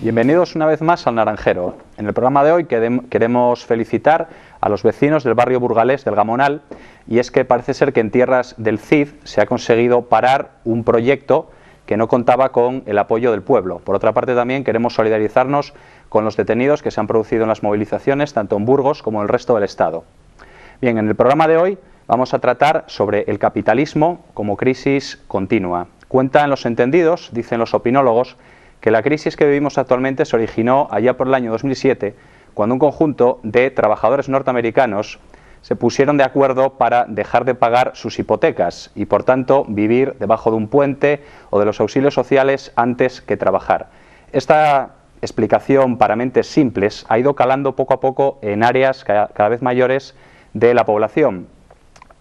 Bienvenidos una vez más al Naranjero. En el programa de hoy queremos felicitar a los vecinos del barrio burgalés del Gamonal, y es que parece ser que en tierras del Cid se ha conseguido parar un proyecto que no contaba con el apoyo del pueblo. Por otra parte, también queremos solidarizarnos con los detenidos que se han producido en las movilizaciones, tanto en Burgos como en el resto del Estado. Bien, en el programa de hoy vamos a tratar sobre el capitalismo como crisis continua. Cuentan los entendidos, dicen los opinólogos, que la crisis que vivimos actualmente se originó allá por el año 2007, cuando un conjunto de trabajadores norteamericanos se pusieron de acuerdo para dejar de pagar sus hipotecas y, por tanto, vivir debajo de un puente o de los auxilios sociales antes que trabajar. Esta explicación para mentes simples ha ido calando poco a poco en áreas cada vez mayores de la población.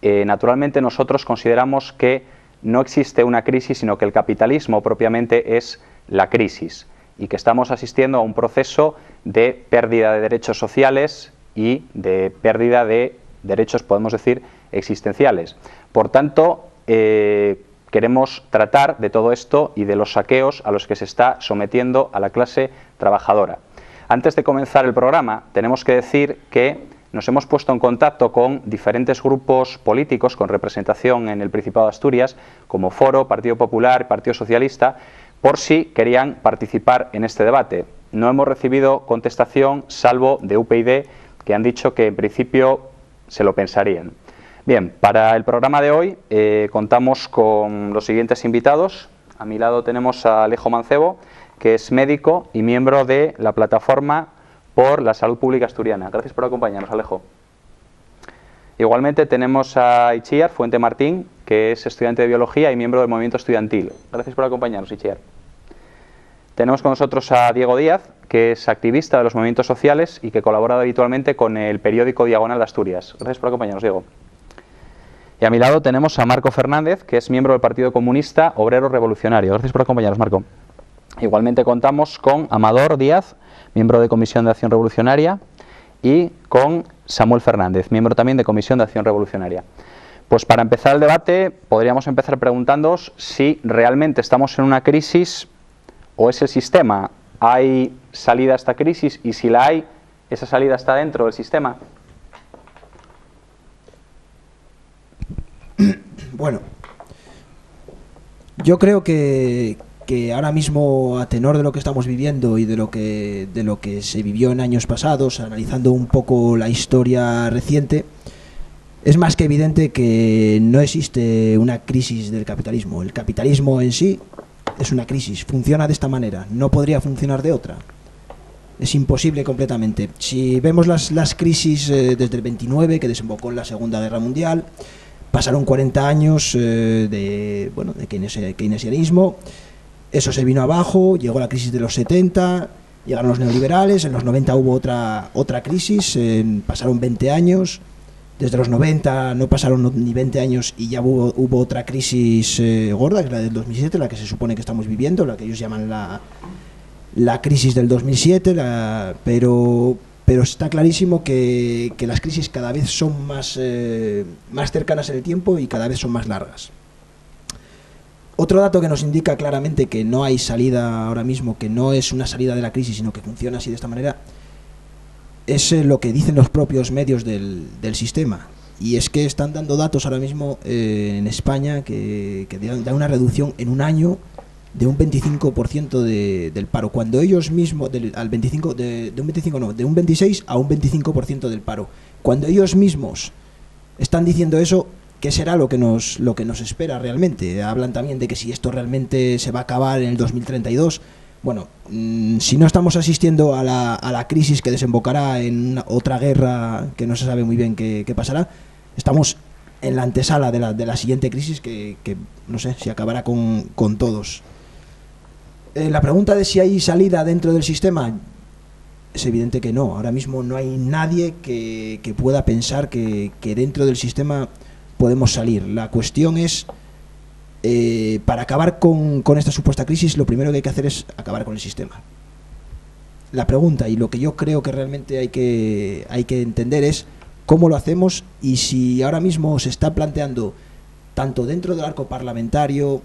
Naturalmente, nosotros consideramos que no existe una crisis, sino que el capitalismo propiamente es la crisis, y que estamos asistiendo a un proceso de pérdida de derechos sociales y de pérdida de derechos, podemos decir, existenciales. Por tanto, queremos tratar de todo esto y de los saqueos a los que se está sometiendo a la clase trabajadora. Antes de comenzar el programa, tenemos que decir que nos hemos puesto en contacto con diferentes grupos políticos con representación en el Principado de Asturias, como Foro, Partido Popular y Partido Socialista, por si querían participar en este debate. No hemos recibido contestación, salvo de UPyD, que han dicho que en principio se lo pensarían. Bien, para el programa de hoy contamos con los siguientes invitados. A mi lado tenemos a Alejo Mancebo, que es médico y miembro de la Plataforma por la Salud Pública Asturiana. Gracias por acompañarnos, Alejo. Igualmente tenemos a Itziar Fuente Martín, que es estudiante de Biología y miembro del movimiento estudiantil. Gracias por acompañarnos, Itziar. Tenemos con nosotros a Diego Díaz, que es activista de los movimientos sociales y que colabora habitualmente con el periódico Diagonal de Asturias. Gracias por acompañarnos, Diego. Y a mi lado tenemos a Marco Fernández, que es miembro del Partido Comunista Obrero Revolucionario. Gracias por acompañarnos, Marco. Igualmente contamos con Amador Díaz, miembro de Comisión de Acción Revolucionaria, y con Samuel Fernández, miembro también de Comisión de Acción Revolucionaria. Pues para empezar el debate podríamos empezar preguntándoos si realmente estamos en una crisis o es el sistema. ¿Hay salida a esta crisis? Y si la hay, ¿esa salida está dentro del sistema? Bueno, yo creo que ahora mismo, a tenor de lo que estamos viviendo y de lo que se vivió en años pasados, analizando un poco la historia reciente, es más que evidente que no existe una crisis del capitalismo. El capitalismo en sí es una crisis, funciona de esta manera, no podría funcionar de otra. Es imposible completamente. Si vemos las crisis desde el 29, que desembocó en la Segunda Guerra Mundial, pasaron 40 años de keynesianismo. Eso se vino abajo, llegó la crisis de los 70, llegaron los neoliberales, en los 90 hubo otra crisis, pasaron 20 años, desde los 90 no pasaron ni 20 años y ya hubo otra crisis gorda, que es la del 2007, la que se supone que estamos viviendo, la que ellos llaman la crisis del 2007, pero está clarísimo que las crisis cada vez son más cercanas en el tiempo y cada vez son más largas. Otro dato que nos indica claramente que no hay salida ahora mismo, que no es una salida de la crisis, sino que funciona así de esta manera, es lo que dicen los propios medios del sistema. Y es que están dando datos ahora mismo en España que dan una reducción en un año de un 25% del paro, cuando ellos mismos, de un 26 a un 25% del paro. Cuando ellos mismos están diciendo eso, ¿qué será lo que nos espera realmente? Hablan también de que si esto realmente se va a acabar en el 2032. Bueno, si no estamos asistiendo a la crisis que desembocará en otra guerra que no se sabe muy bien qué pasará, estamos en la antesala de la siguiente crisis que no sé si acabará con todos. La pregunta de si hay salida dentro del sistema, es evidente que no. Ahora mismo no hay nadie que pueda pensar que dentro del sistema podemos salir. La cuestión es, para acabar con esta supuesta crisis, lo primero que hay que hacer es acabar con el sistema. La pregunta, y lo que yo creo que realmente hay que entender, es cómo lo hacemos, y si ahora mismo se está planteando, tanto dentro del arco parlamentario,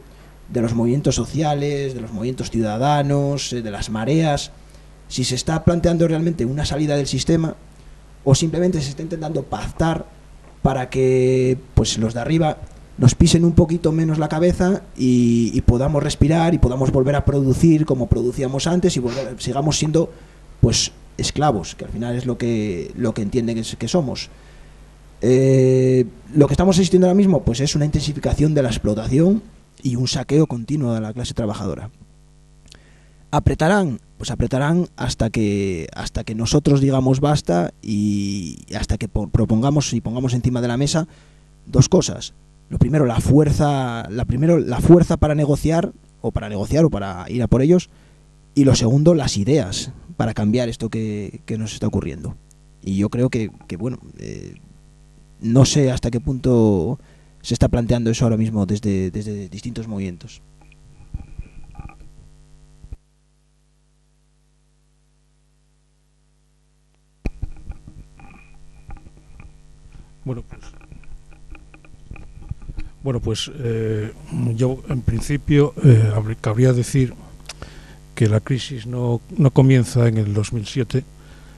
de los movimientos sociales, de los movimientos ciudadanos, de las mareas, si se está planteando realmente una salida del sistema o simplemente se está intentando pactar para que pues los de arriba nos pisen un poquito menos la cabeza y podamos respirar y podamos volver a producir como producíamos antes y sigamos siendo pues esclavos, que al final es lo que entienden que somos. Lo que estamos asistiendo ahora mismo pues es una intensificación de la explotación y un saqueo continuo de la clase trabajadora. ¿Apretarán? Pues apretarán hasta que nosotros digamos basta y hasta que propongamos y pongamos encima de la mesa dos cosas. Lo primero, la fuerza para negociar o para ir a por ellos, y lo segundo, las ideas para cambiar esto que nos está ocurriendo. Y yo creo que bueno, no sé hasta qué punto se está planteando eso ahora mismo desde distintos movimientos. Bueno, pues yo en principio cabría decir que la crisis no comienza en el 2007,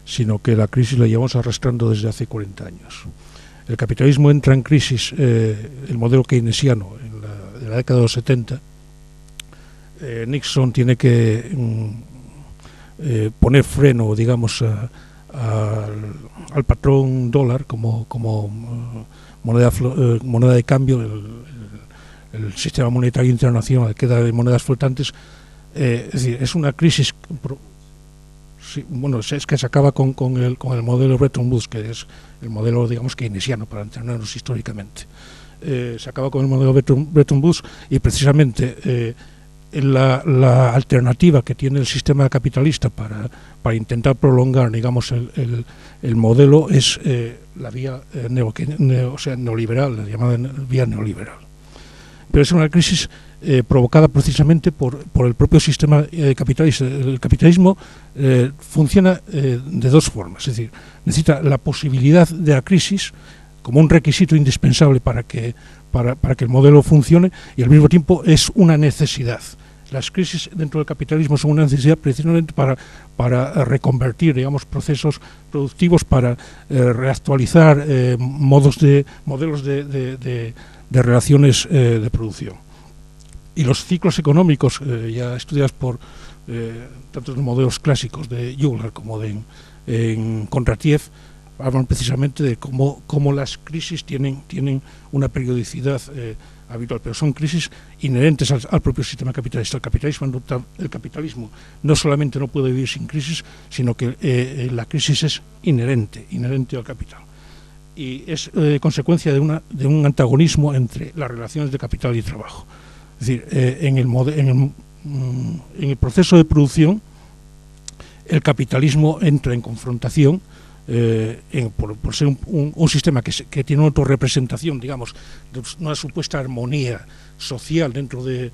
sino que la crisis la llevamos arrastrando desde hace 40 años. El capitalismo entra en crisis, el modelo keynesiano, en la década de los 70. Nixon tiene que poner freno, digamos, al patrón dólar como moneda de cambio. El sistema monetario internacional queda de monedas flotantes. Es decir, es una crisis. Bueno, es que se acaba con el modelo Bretton Woods, que es el modelo, digamos, keynesiano, para entendernos históricamente. Se acaba con el modelo Bretton Woods y precisamente la alternativa que tiene el sistema capitalista para intentar prolongar, digamos, el modelo es la vía neoliberal, la llamada vía neoliberal. Pero es una crisis provocada precisamente por el propio sistema capitalista. El capitalismo funciona de dos formas, es decir, necesita la posibilidad de la crisis como un requisito indispensable para que el modelo funcione, y al mismo tiempo es una necesidad. Las crisis dentro del capitalismo son una necesidad precisamente para reconvertir, digamos, procesos productivos, para reactualizar modelos de relaciones de producción. Y los ciclos económicos, ya estudiados por tanto los modelos clásicos de Juglar como de Kondratiev, hablan precisamente de cómo las crisis tienen una periodicidad habitual, pero son crisis inherentes al propio sistema capitalista. El capitalismo no solamente no puede vivir sin crisis, sino que la crisis es inherente al capital. Y es consecuencia de un antagonismo entre las relaciones de capital y trabajo. Es decir, en el proceso de producción, el capitalismo entra en confrontación por ser un sistema que tiene una autorrepresentación, digamos, de una supuesta armonía social dentro de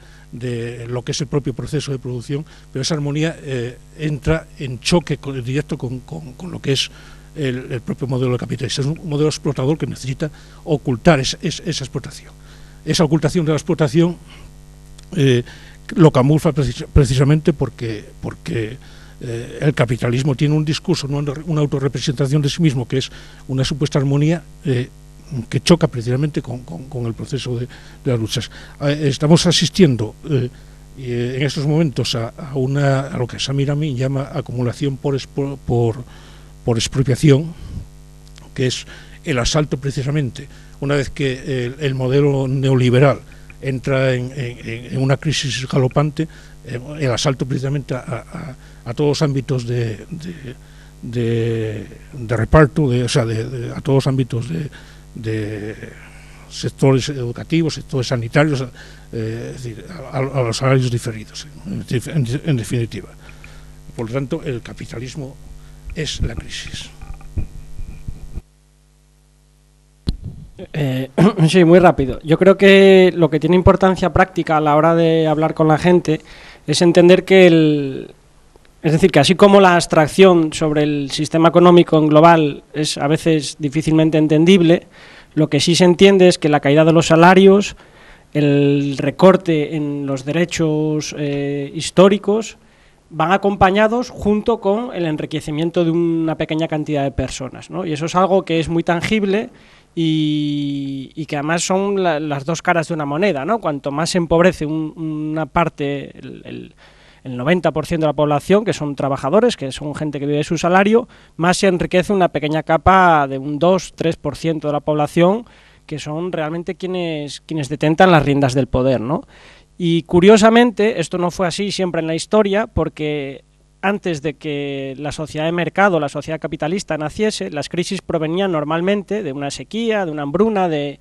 lo que es el propio proceso de producción, pero esa armonía entra en choque directo con lo que es el propio modelo capitalista. Es un modelo explotador que necesita ocultar esa explotación. Esa ocultación de la explotación lo camufla precisamente porque el capitalismo tiene un discurso, una autorrepresentación de sí mismo, que es una supuesta armonía que choca precisamente con el proceso de las luchas. Estamos asistiendo en estos momentos a lo que Samir Amin llama acumulación por expropiación, que es el asalto precisamente, una vez que el modelo neoliberal entra en una crisis galopante, el asalto precisamente a todos los ámbitos de reparto, a todos los ámbitos de sectores educativos, sectores sanitarios, es decir, a los salarios diferidos, en definitiva. Por lo tanto, el capitalismo es la crisis. Sí, muy rápido. Yo creo que lo que tiene importancia práctica a la hora de hablar con la gente es entender es decir, que así como la abstracción sobre el sistema económico en global es a veces difícilmente entendible, lo que sí se entiende es que la caída de los salarios, el recorte en los derechos históricos van acompañados junto con el enriquecimiento de una pequeña cantidad de personas, ¿no? Y eso es algo que es muy tangible y que además son las dos caras de una moneda, ¿no? Cuanto más se empobrece una parte, el 90% de la población, que son trabajadores, que son gente que vive de su salario, más se enriquece una pequeña capa de un 2-3% de la población, que son realmente quienes detentan las riendas del poder, ¿no? Y curiosamente, esto no fue así siempre en la historia, porque antes de que la sociedad de mercado, la sociedad capitalista naciese, las crisis provenían normalmente de una sequía, de una hambruna, de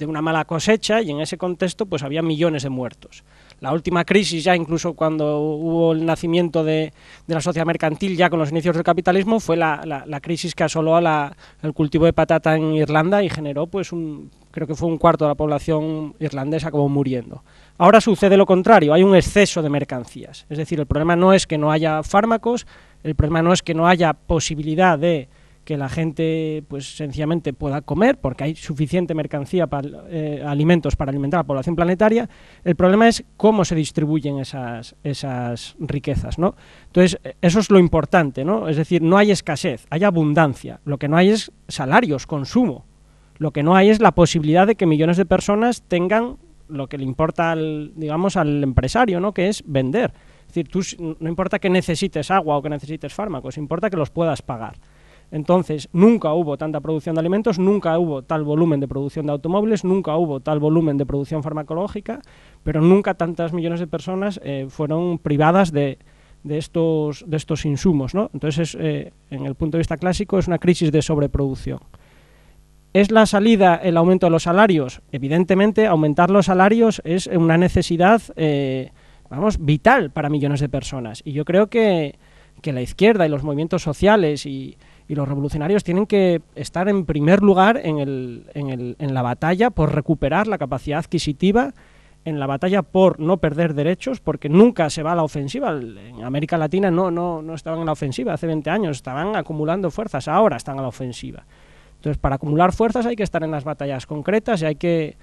una mala cosecha, y en ese contexto pues había millones de muertos. La última crisis, ya incluso cuando hubo el nacimiento de la sociedad mercantil, ya con los inicios del capitalismo, fue la crisis que asoló el cultivo de patata en Irlanda y generó, pues, creo que fue un cuarto de la población irlandesa acabó muriendo. Ahora sucede lo contrario, hay un exceso de mercancías. Es decir, el problema no es que no haya fármacos, el problema no es que no haya posibilidad de que la gente pues sencillamente pueda comer, porque hay suficiente mercancía, alimentos para alimentar a la población planetaria. El problema es cómo se distribuyen esas riquezas, ¿no? Entonces, eso es lo importante, ¿no? Es decir, no hay escasez, hay abundancia. Lo que no hay es salarios, consumo. Lo que no hay es la posibilidad de que millones de personas tengan lo que le importa al empresario, ¿no? Que es vender. Es decir, no importa que necesites agua o que necesites fármacos, importa que los puedas pagar. Entonces, nunca hubo tanta producción de alimentos, nunca hubo tal volumen de producción de automóviles, nunca hubo tal volumen de producción farmacológica, pero nunca tantas millones de personas fueron privadas de estos insumos, ¿no? Entonces, en el punto de vista clásico, es una crisis de sobreproducción. ¿Es la salida el aumento de los salarios? Evidentemente, aumentar los salarios es una necesidad vital para millones de personas. Y yo creo que la izquierda y los movimientos sociales y los revolucionarios tienen que estar en primer lugar en la batalla por recuperar la capacidad adquisitiva, en la batalla por no perder derechos, porque nunca se va a la ofensiva. En América Latina no estaban en la ofensiva hace 20 años, estaban acumulando fuerzas, ahora están a la ofensiva. Entonces, para acumular fuerzas hay que estar en las batallas concretas y hay que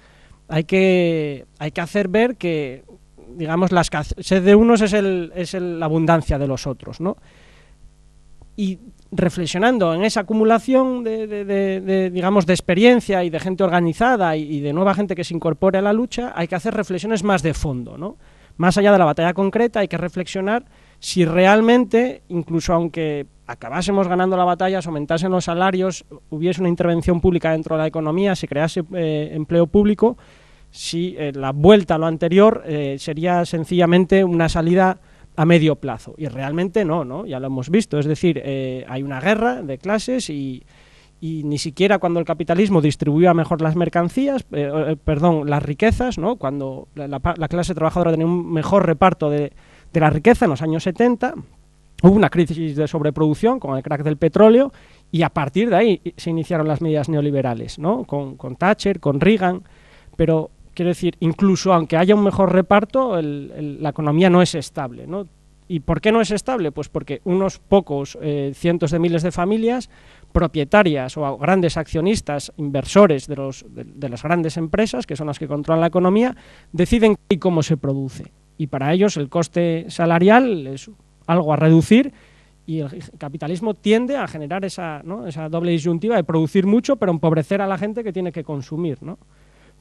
hacer ver que, digamos, la escasez de unos es la abundancia de los otros, ¿no? Y reflexionando en esa acumulación de experiencia y de gente organizada y de nueva gente que se incorpore a la lucha, hay que hacer reflexiones más de fondo, ¿no? Más allá de la batalla concreta, hay que reflexionar si realmente, incluso aunque acabásemos ganando la batalla, se aumentasen los salarios, hubiese una intervención pública dentro de la economía, se crease empleo público, si la vuelta a lo anterior sería sencillamente una salida a medio plazo. Y realmente no, ya lo hemos visto. Es decir, hay una guerra de clases y ni siquiera cuando el capitalismo distribuía mejor las mercancías, las riquezas, ¿no? Cuando la clase trabajadora tenía un mejor reparto de la riqueza en los años 70, hubo una crisis de sobreproducción con el crack del petróleo y a partir de ahí se iniciaron las medidas neoliberales, ¿no? Con Thatcher, con Reagan, pero quiero decir, incluso aunque haya un mejor reparto, la economía no es estable, ¿no? ¿Y por qué no es estable? Pues porque unos pocos cientos de miles de familias propietarias o grandes accionistas, inversores de las grandes empresas, que son las que controlan la economía, deciden qué y cómo se produce. Y para ellos el coste salarial es algo a reducir y el capitalismo tiende a generar esa doble disyuntiva de producir mucho pero empobrecer a la gente que tiene que consumir, ¿no?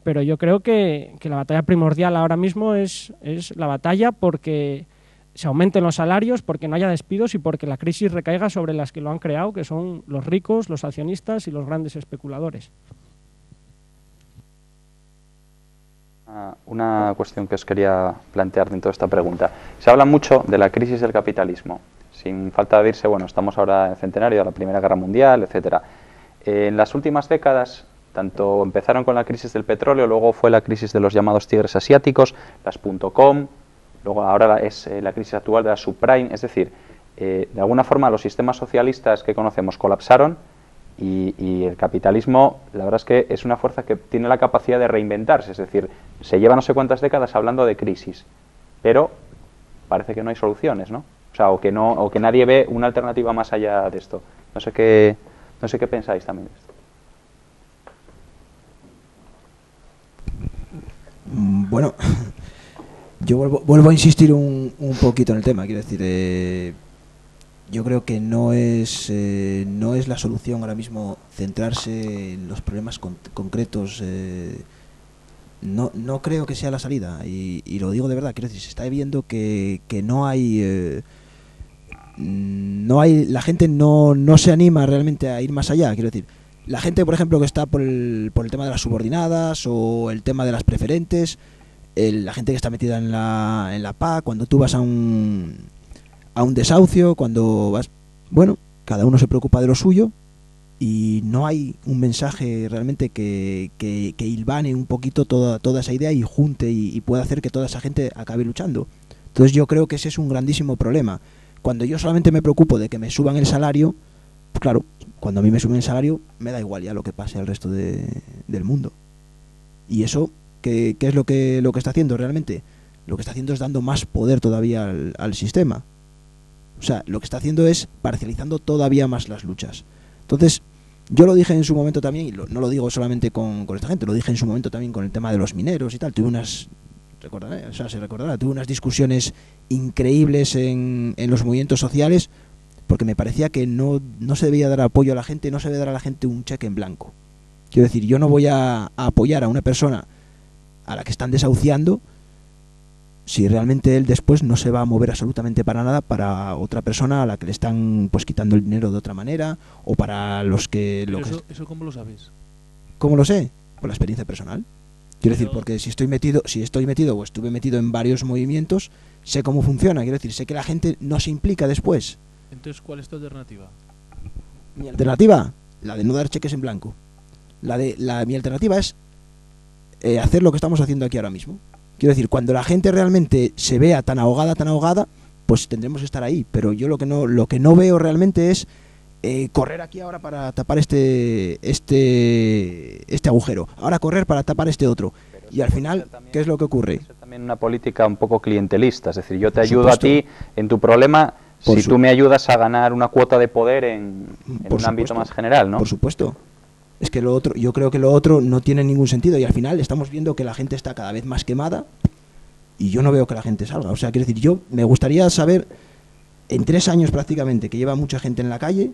Pero yo creo que la batalla primordial ahora mismo es la batalla porque se aumenten los salarios, porque no haya despidos y porque la crisis recaiga sobre las que lo han creado, que son los ricos, los accionistas y los grandes especuladores. Una cuestión que os quería plantear dentro de esta pregunta. Se habla mucho de la crisis del capitalismo. Sin falta de irse, estamos ahora en el centenario de la Primera Guerra Mundial, etcétera. En las últimas décadas, tanto empezaron con la crisis del petróleo, luego fue la crisis de los llamados tigres asiáticos, las .com, luego ahora es la crisis actual de la subprime. Es decir, de alguna forma los sistemas socialistas que conocemos colapsaron y el capitalismo, la verdad es que es una fuerza que tiene la capacidad de reinventarse. Es decir, se lleva no sé cuántas décadas hablando de crisis, pero parece que no hay soluciones, ¿no? O sea, o que nadie ve una alternativa más allá de esto. No sé qué pensáis también de esto. Bueno, Yo vuelvo a insistir un poquito en el tema, quiero decir, yo creo que no es la solución ahora mismo centrarse en los problemas concretos. No creo que sea la salida, y lo digo de verdad. Quiero decir, se está viendo que no hay la gente no se anima realmente a ir más allá. Quiero decir, la gente, por ejemplo, que está por el tema de las subordinadas o el tema de las preferentes, la gente que está metida en la PA, cuando tú vas a un desahucio, cuando vas, bueno, cada uno se preocupa de lo suyo y no hay un mensaje realmente que hilvane un poquito toda esa idea y junte y pueda hacer que toda esa gente acabe luchando. Entonces yo creo que ese es un grandísimo problema. Cuando yo solamente me preocupo de que me suban el salario, pues claro, cuando a mí me suben el salario me da igual ya lo que pase al resto del mundo. Y eso, ¿qué es lo que está haciendo realmente? Lo que está haciendo es dando más poder todavía al sistema. O sea, lo que está haciendo es parcializando todavía más las luchas. Entonces, yo lo dije en su momento también, y no lo digo solamente con esta gente, lo dije en su momento también con el tema de los mineros y tal. Tuve unas, se recordará, tuve unas discusiones increíbles en los movimientos sociales, porque me parecía que no se debía dar apoyo a la gente, no se debe dar a la gente un cheque en blanco. Quiero decir, yo no voy a apoyar a una persona a la que están desahuciando si realmente él después no se va a mover absolutamente para nada para otra persona a la que le están pues quitando el dinero de otra manera, o para los que... ¿Eso cómo lo sabes? ¿Cómo lo sé? Por la experiencia personal. Quiero decir, porque si estoy metido o estuve metido en varios movimientos, sé cómo funciona. Quiero decir, sé que la gente no se implica después. Entonces, ¿cuál es tu alternativa? Mi alternativa, la de no dar cheques en blanco. Mi alternativa es hacer lo que estamos haciendo aquí ahora mismo. Quiero decir, cuando la gente realmente se vea tan ahogada, pues tendremos que estar ahí. Pero yo lo que no veo realmente es correr aquí ahora para tapar este agujero, ahora correr para tapar este otro. Y al final, ¿qué es lo que ocurre? Es también una política un poco clientelista, es decir, yo te ayudo a ti en tu problema si tú me ayudas a ganar una cuota de poder en un ámbito más general, ¿no? Por supuesto. Es que yo creo que lo otro no tiene ningún sentido, y al final estamos viendo que la gente está cada vez más quemada y yo no veo que la gente salga. O sea, quiero decir, yo me gustaría saber, en 3 años prácticamente que lleva mucha gente en la calle,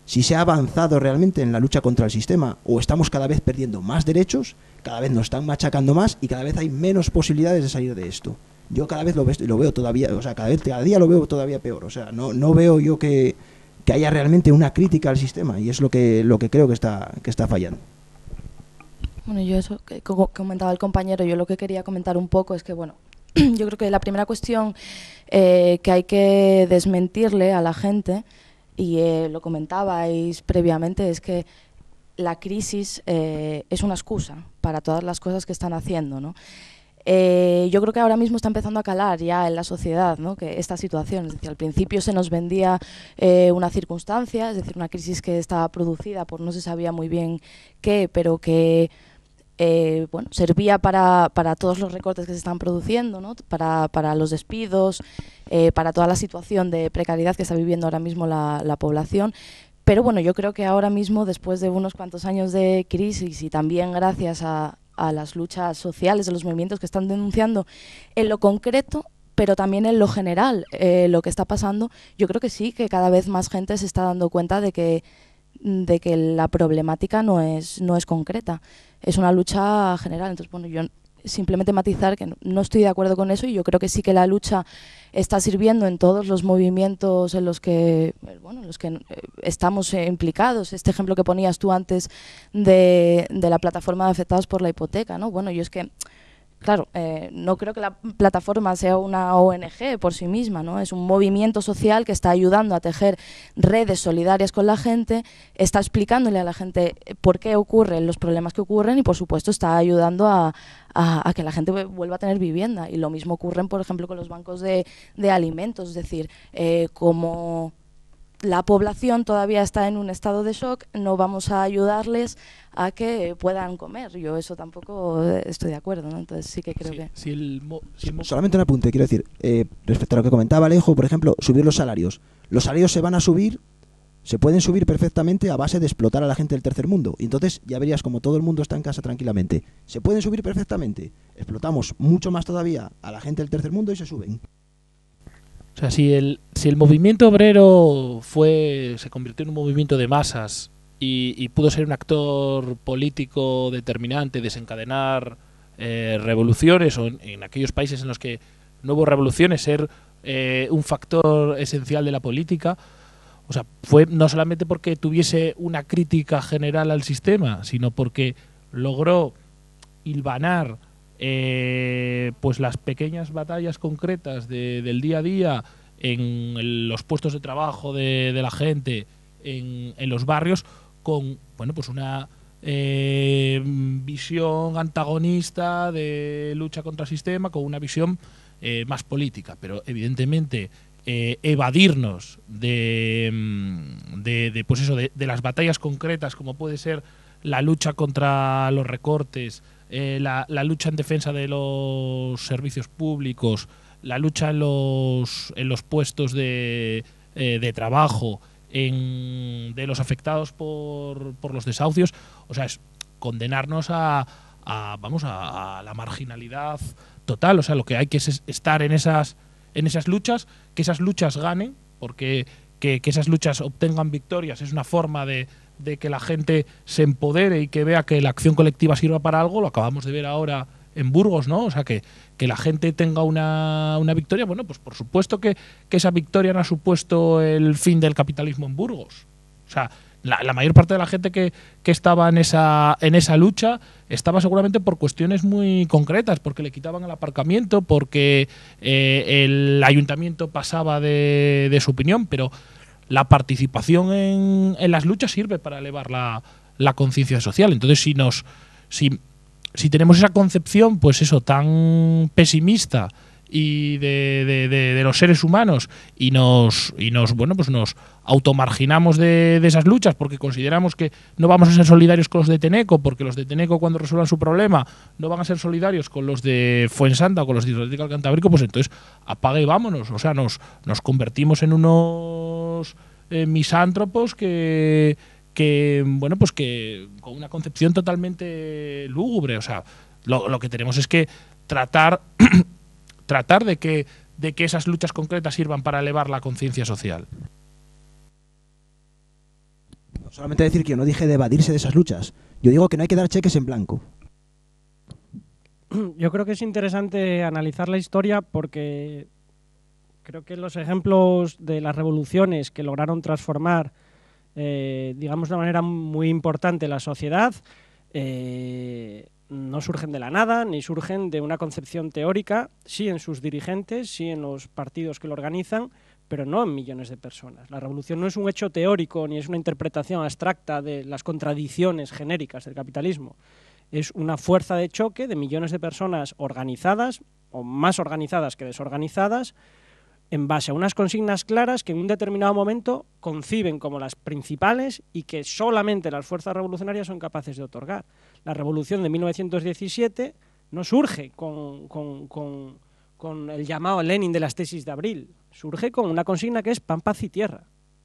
si se ha avanzado realmente en la lucha contra el sistema, o estamos cada vez perdiendo más derechos, cada vez nos están machacando más y cada vez hay menos posibilidades de salir de esto. Yo cada vez lo veo todavía, o sea, cada día lo veo todavía peor. O sea, no veo yo que haya realmente una crítica al sistema, y es lo que creo que está fallando. Bueno, yo eso que comentaba el compañero, yo lo que quería comentar un poco es que, bueno, yo creo que la primera cuestión que hay que desmentirle a la gente, y lo comentabais previamente, es que la crisis es una excusa para todas las cosas que están haciendo, ¿no? Yo creo que ahora mismo está empezando a calar ya en la sociedad, ¿no?, que esta situación, es decir, al principio se nos vendía una circunstancia, es decir, una crisis que estaba producida por no se sabía muy bien qué, pero que bueno, servía para todos los recortes que se están produciendo, ¿no?, para los despidos, para toda la situación de precariedad que está viviendo ahora mismo la población. Pero bueno, yo creo que ahora mismo, después de unos cuantos años de crisis y también gracias a las luchas sociales, de los movimientos que están denunciando en lo concreto, pero también en lo general, lo que está pasando, yo creo que sí, que cada vez más gente se está dando cuenta de que la problemática no es concreta, es una lucha general. Entonces, bueno, yo simplemente matizar que no estoy de acuerdo con eso, y yo creo que sí que la lucha está sirviendo en todos los movimientos en los que estamos implicados. Este ejemplo que ponías tú antes de la plataforma de afectados por la hipoteca, ¿no? Bueno, yo es que, claro, no creo que la plataforma sea una ONG por sí misma, ¿no? Es un movimiento social que está ayudando a tejer redes solidarias con la gente, está explicándole a la gente por qué ocurren los problemas que ocurren, y por supuesto está ayudando a que la gente vuelva a tener vivienda. Y lo mismo ocurre, por ejemplo, con los bancos de alimentos, es decir, como la población todavía está en un estado de shock, no vamos a ayudarles a que puedan comer. Yo eso tampoco estoy de acuerdo, ¿no? Entonces sí que creo que... Solamente un apunte, quiero decir, respecto a lo que comentaba Alejo, por ejemplo, subir los salarios. Los salarios se van a subir se pueden subir perfectamente a base de explotar a la gente del tercer mundo. Y entonces ya verías como todo el mundo está en casa tranquilamente. Se pueden subir perfectamente. Explotamos mucho más todavía a la gente del tercer mundo y se suben. O sea, si el movimiento obrero se convirtió en un movimiento de masas y pudo ser un actor político determinante, desencadenar revoluciones, o en aquellos países en los que no hubo revoluciones, ser un factor esencial de la política, o sea, fue no solamente porque tuviese una crítica general al sistema, sino porque logró hilvanar pues las pequeñas batallas concretas del día a día en los puestos de trabajo de la gente, en los barrios, con pues una visión antagonista de lucha contra el sistema, con una visión más política. Pero evidentemente evadirnos de las batallas concretas, como puede ser la lucha contra los recortes, la lucha en defensa de los servicios públicos, la lucha en los puestos de trabajo, de los afectados por los desahucios, o sea, es condenarnos a la marginalidad total. O sea, lo que hay que es estar en esas luchas, que esas luchas ganen, porque que esas luchas obtengan victorias es una forma de que la gente se empodere y que vea que la acción colectiva sirva para algo. Lo acabamos de ver ahora en Burgos, ¿no? O sea, que la gente tenga una victoria. Bueno, pues por supuesto que esa victoria no ha supuesto el fin del capitalismo en Burgos. O sea, la mayor parte de la gente que estaba en esa lucha estaba seguramente por cuestiones muy concretas, porque le quitaban el aparcamiento, porque el ayuntamiento pasaba de su opinión, pero la participación en las luchas sirve para elevar la conciencia social. Entonces, si tenemos esa concepción, pues eso, tan pesimista y de los seres humanos, y nos automarginamos de esas luchas porque consideramos que no vamos a ser solidarios con los de Teneco, porque los de Teneco, cuando resuelvan su problema, no van a ser solidarios con los de Fuensanta o con los de Hidroeléctrica del Cantábrico, pues entonces apaga y vámonos. O sea, nos convertimos en unos misántropos que con una concepción totalmente lúgubre. O sea, lo que tenemos es que tratar de que esas luchas concretas sirvan para elevar la conciencia social. No, solamente decir que yo no dije de evadirse de esas luchas. Yo digo que no hay que dar cheques en blanco. Yo creo que es interesante analizar la historia, porque creo que los ejemplos de las revoluciones que lograron transformar, digamos, de una manera muy importante la sociedad, no surgen de la nada, ni surgen de una concepción teórica, sí en sus dirigentes, sí en los partidos que lo organizan, pero no en millones de personas. La revolución no es un hecho teórico, ni es una interpretación abstracta de las contradicciones genéricas del capitalismo. Es una fuerza de choque de millones de personas organizadas, o más organizadas que desorganizadas, en base a unas consignas claras que en un determinado momento conciben como las principales y que solamente las fuerzas revolucionarias son capaces de otorgar. La revolución de 1917 no surge con el llamado Lenin de las tesis de abril, surge con una consigna que es pan, paz y tierra.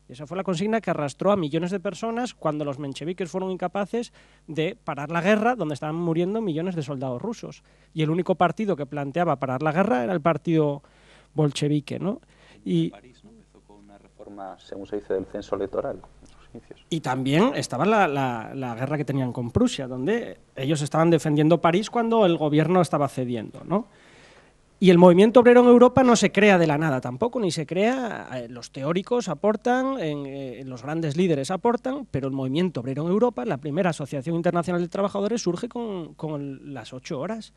Y esa fue la consigna que arrastró a millones de personas cuando los mencheviques fueron incapaces de parar la guerra, donde estaban muriendo millones de soldados rusos. Y el único partido que planteaba parar la guerra era el partido bolchevique, ¿no? Y París, ¿no? Empezó con una reforma, según se dice, del censo electoral. Y también estaba la guerra que tenían con Prusia, donde ellos estaban defendiendo París cuando el gobierno estaba cediendo, ¿no? Y el movimiento obrero en Europa no se crea de la nada tampoco, ni se crea, los teóricos aportan, los grandes líderes aportan, pero el movimiento obrero en Europa, la primera Asociación Internacional de Trabajadores, surge con las 8 horas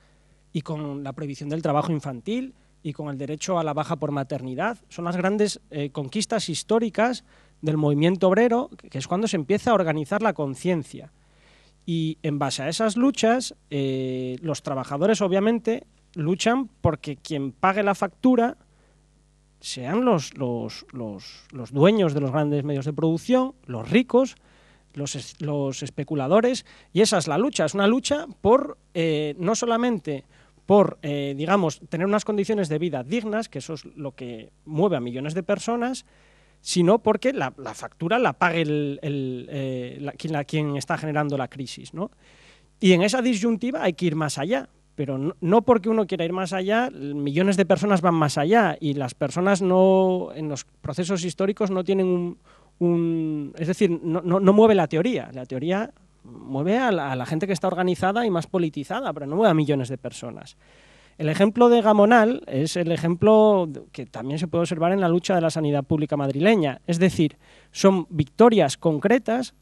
y con la prohibición del trabajo infantil y con el derecho a la baja por maternidad. Son las grandes conquistas históricas del movimiento obrero, que es cuando se empieza a organizar la conciencia. Y en base a esas luchas, los trabajadores obviamente luchan porque quien pague la factura sean los dueños de los grandes medios de producción, los ricos, los especuladores, y esa es la lucha. Es una lucha por no solamente por, digamos, tener unas condiciones de vida dignas, que eso es lo que mueve a millones de personas, sino porque la factura la pague quien está generando la crisis, ¿no? Y en esa disyuntiva hay que ir más allá, pero no porque uno quiera ir más allá, millones de personas van más allá y las personas no, en los procesos históricos no tienen es decir, no mueve la teoría mueve a la gente que está organizada y más politizada, pero no mueve a millones de personas. El ejemplo de Gamonal es el ejemplo que también se puede observar en la lucha de la sanidad pública madrileña, es decir, son victorias concretas,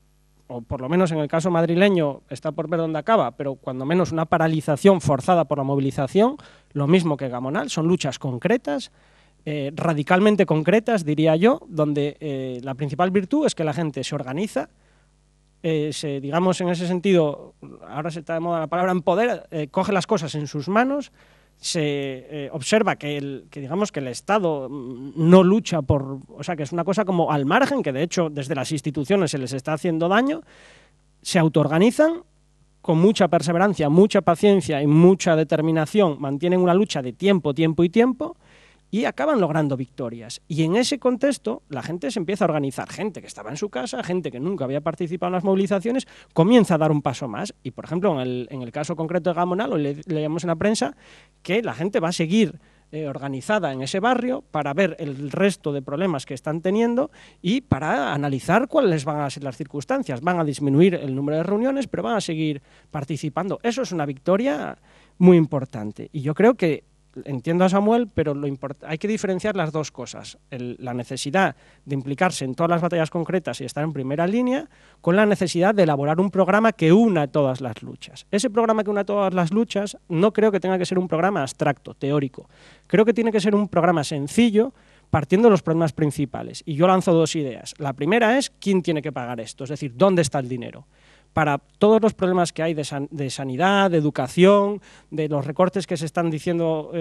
o por lo menos en el caso madrileño está por ver dónde acaba, pero cuando menos una paralización forzada por la movilización, lo mismo que Gamonal, son luchas concretas, radicalmente concretas, diría yo, donde la principal virtud es que la gente se organiza, digamos en ese sentido, ahora se está de moda la palabra empodera, coge las cosas en sus manos, se observa que digamos que el Estado no lucha o sea, que es una cosa como al margen, que de hecho desde las instituciones se les está haciendo daño, se autoorganizan con mucha perseverancia, mucha paciencia y mucha determinación, mantienen una lucha de tiempo y acaban logrando victorias. Y en ese contexto la gente se empieza a organizar, gente que estaba en su casa, gente que nunca había participado en las movilizaciones, comienza a dar un paso más. Y, por ejemplo, en el caso concreto de Gamonal, hoy leíamos en la prensa que la gente va a seguir organizada en ese barrio para ver el resto de problemas que están teniendo y para analizar cuáles van a ser las circunstancias. Van a disminuir el número de reuniones, pero van a seguir participando. Eso es una victoria muy importante. Y yo creo que entiendo a Samuel, pero hay que diferenciar las dos cosas. La necesidad de implicarse en todas las batallas concretas y estar en primera línea, con la necesidad de elaborar un programa que una todas las luchas. Ese programa que una todas las luchas no creo que tenga que ser un programa abstracto, teórico. Creo que tiene que ser un programa sencillo, partiendo de los problemas principales. Y yo lanzo dos ideas. La primera es, ¿quién tiene que pagar esto? Es decir, ¿dónde está el dinero? Para todos los problemas que hay de sanidad, de educación, de los recortes que se están diciendo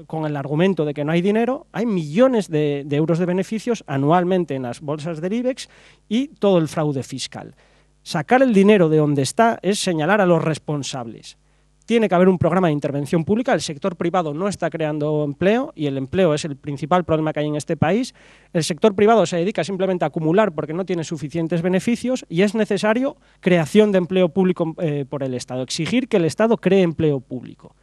con el argumento de que no hay dinero, hay millones de euros de beneficios anualmente en las bolsas del IBEX y todo el fraude fiscal. Sacar el dinero de donde está es señalar a los responsables. Tiene que haber un programa de intervención pública, el sector privado no está creando empleo y el empleo es el principal problema que hay en este país. El sector privado se dedica simplemente a acumular porque no tiene suficientes beneficios y es necesario creación de empleo público por el Estado, exigir que el Estado cree empleo público.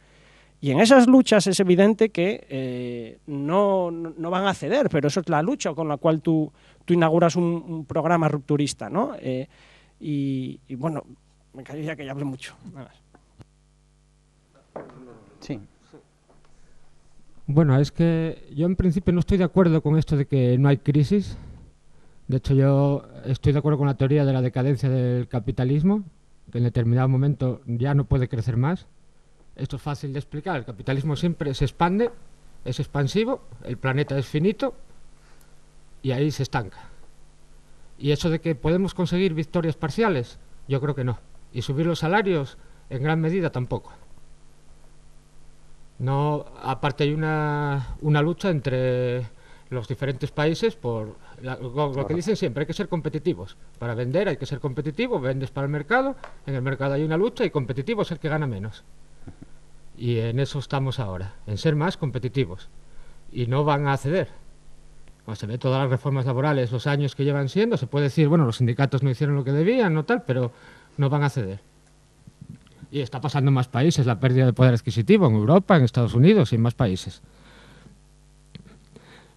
Y en esas luchas es evidente que no van a ceder, pero eso es la lucha con la cual tú inauguras un programa rupturista, ¿no? Y bueno, me caería que ya hablé mucho, nada más. Sí. Bueno, es que yo en principio no estoy de acuerdo con esto de que no hay crisis. De hecho, yo estoy de acuerdo con la teoría de la decadencia del capitalismo, que en determinado momento ya no puede crecer más. Esto es fácil de explicar. El capitalismo siempre se expande, es expansivo, el planeta es finito y ahí se estanca. Y eso de que podemos conseguir victorias parciales, yo creo que no. Y subir los salarios, en gran medida, tampoco. No, aparte hay una lucha entre los diferentes países por lo que dicen siempre, hay que ser competitivos. Para vender hay que ser competitivo, vendes para el mercado, en el mercado hay una lucha y competitivo es el que gana menos. Y en eso estamos ahora, en ser más competitivos. Y no van a ceder. Cuando se ve todas las reformas laborales, los años que llevan siendo, se puede decir, bueno, los sindicatos no hicieron lo que debían, no tal, pero no van a ceder. Y está pasando en más países la pérdida de poder adquisitivo, en Europa, en Estados Unidos y en más países.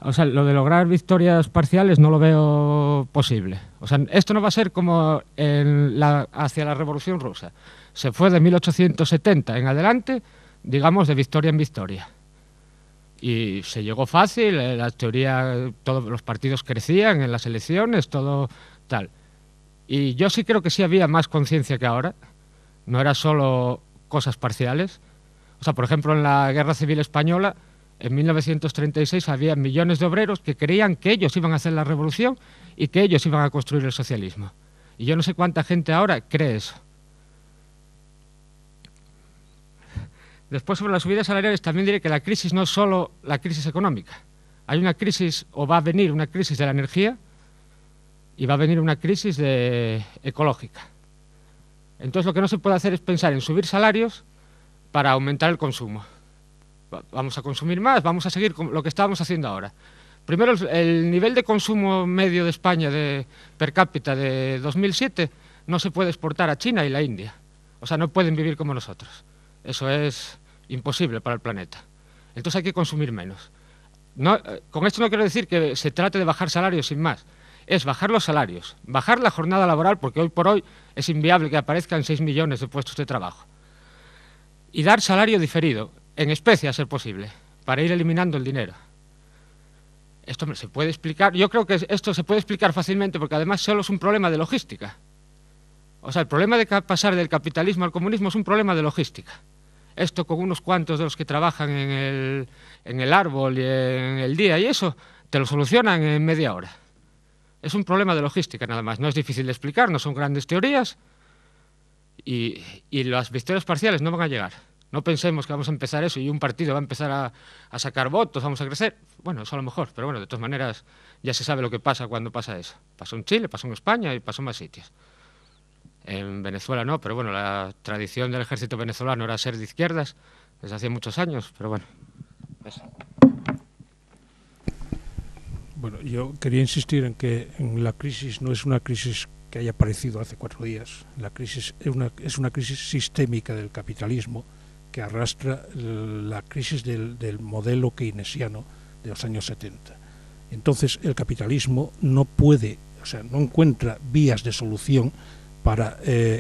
O sea, lo de lograr victorias parciales no lo veo posible. O sea, esto no va a ser como hacia la Revolución Rusa. Se fue de 1870 en adelante, digamos, de victoria en victoria. Y se llegó fácil, la teoría, todos los partidos crecían en las elecciones, todo tal. Y yo sí creo que sí había más conciencia que ahora. No era solo cosas parciales. O sea, por ejemplo, en la Guerra Civil Española, en 1936 había millones de obreros que creían que ellos iban a hacer la revolución y que ellos iban a construir el socialismo. Y yo no sé cuánta gente ahora cree eso. Después, sobre las subidas salariales, también diré que la crisis no es solo la crisis económica. Hay una crisis, o va a venir una crisis de la energía y va a venir una crisis ecológica. Entonces lo que no se puede hacer es pensar en subir salarios para aumentar el consumo. Vamos a consumir más, vamos a seguir con lo que estábamos haciendo ahora. Primero, el nivel de consumo medio de España per cápita de 2007 no se puede exportar a China y la India. O sea, no pueden vivir como nosotros. Eso es imposible para el planeta. Entonces hay que consumir menos. Con esto no quiero decir que se trate de bajar salarios sin más. Es bajar los salarios, bajar la jornada laboral, porque hoy por hoy es inviable que aparezcan 6 millones de puestos de trabajo. Y dar salario diferido, en especie a ser posible, para ir eliminando el dinero. Esto se puede explicar, yo creo que esto se puede explicar fácilmente, porque además solo es un problema de logística. O sea, el problema de pasar del capitalismo al comunismo es un problema de logística. Esto con unos cuantos de los que trabajan en el árbol y en el día y eso, te lo solucionan en media hora. Es un problema de logística nada más, no es difícil de explicar, no son grandes teorías y las victorias parciales no van a llegar. No pensemos que vamos a empezar eso y un partido va a empezar a sacar votos, vamos a crecer. Bueno, eso a lo mejor, pero bueno, de todas maneras ya se sabe lo que pasa cuando pasa eso. Pasó en Chile, pasó en España y pasó en más sitios. En Venezuela no, pero bueno, la tradición del ejército venezolano era ser de izquierdas desde hace muchos años, pero bueno. Eso. Bueno, yo quería insistir en que la crisis no es una crisis que haya aparecido hace 4 días. La crisis es una crisis sistémica del capitalismo que arrastra la crisis del modelo keynesiano de los años 70. Entonces, el capitalismo no puede, o sea, no encuentra vías de solución para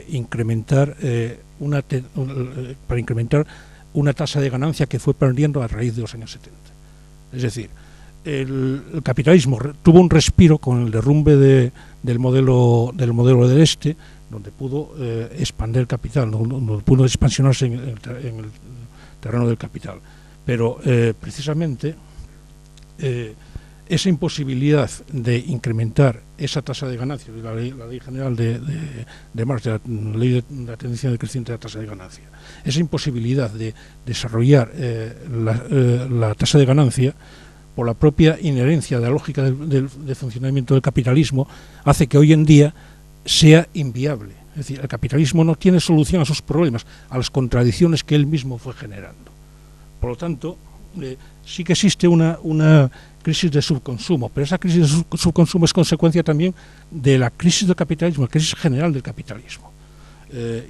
incrementar una tasa de ganancia que fue perdiendo a raíz de los años 70. Es decir, el capitalismo tuvo un respiro con el derrumbe del modelo del este, donde pudo expandir el capital, donde pudo expansionarse en el terreno del capital. Pero precisamente esa imposibilidad de incrementar esa tasa de ganancia, la ley general de Marx, la ley de la tendencia decreciente de la tasa de ganancia, esa imposibilidad de desarrollar la tasa de ganancia por la propia inherencia de la lógica del funcionamiento del capitalismo, hace que hoy en día sea inviable. Es decir, el capitalismo no tiene solución a sus problemas, a las contradicciones que él mismo fue generando. Por lo tanto, sí que existe una crisis de subconsumo, pero esa crisis de subconsumo es consecuencia también de la crisis del capitalismo, la crisis general del capitalismo.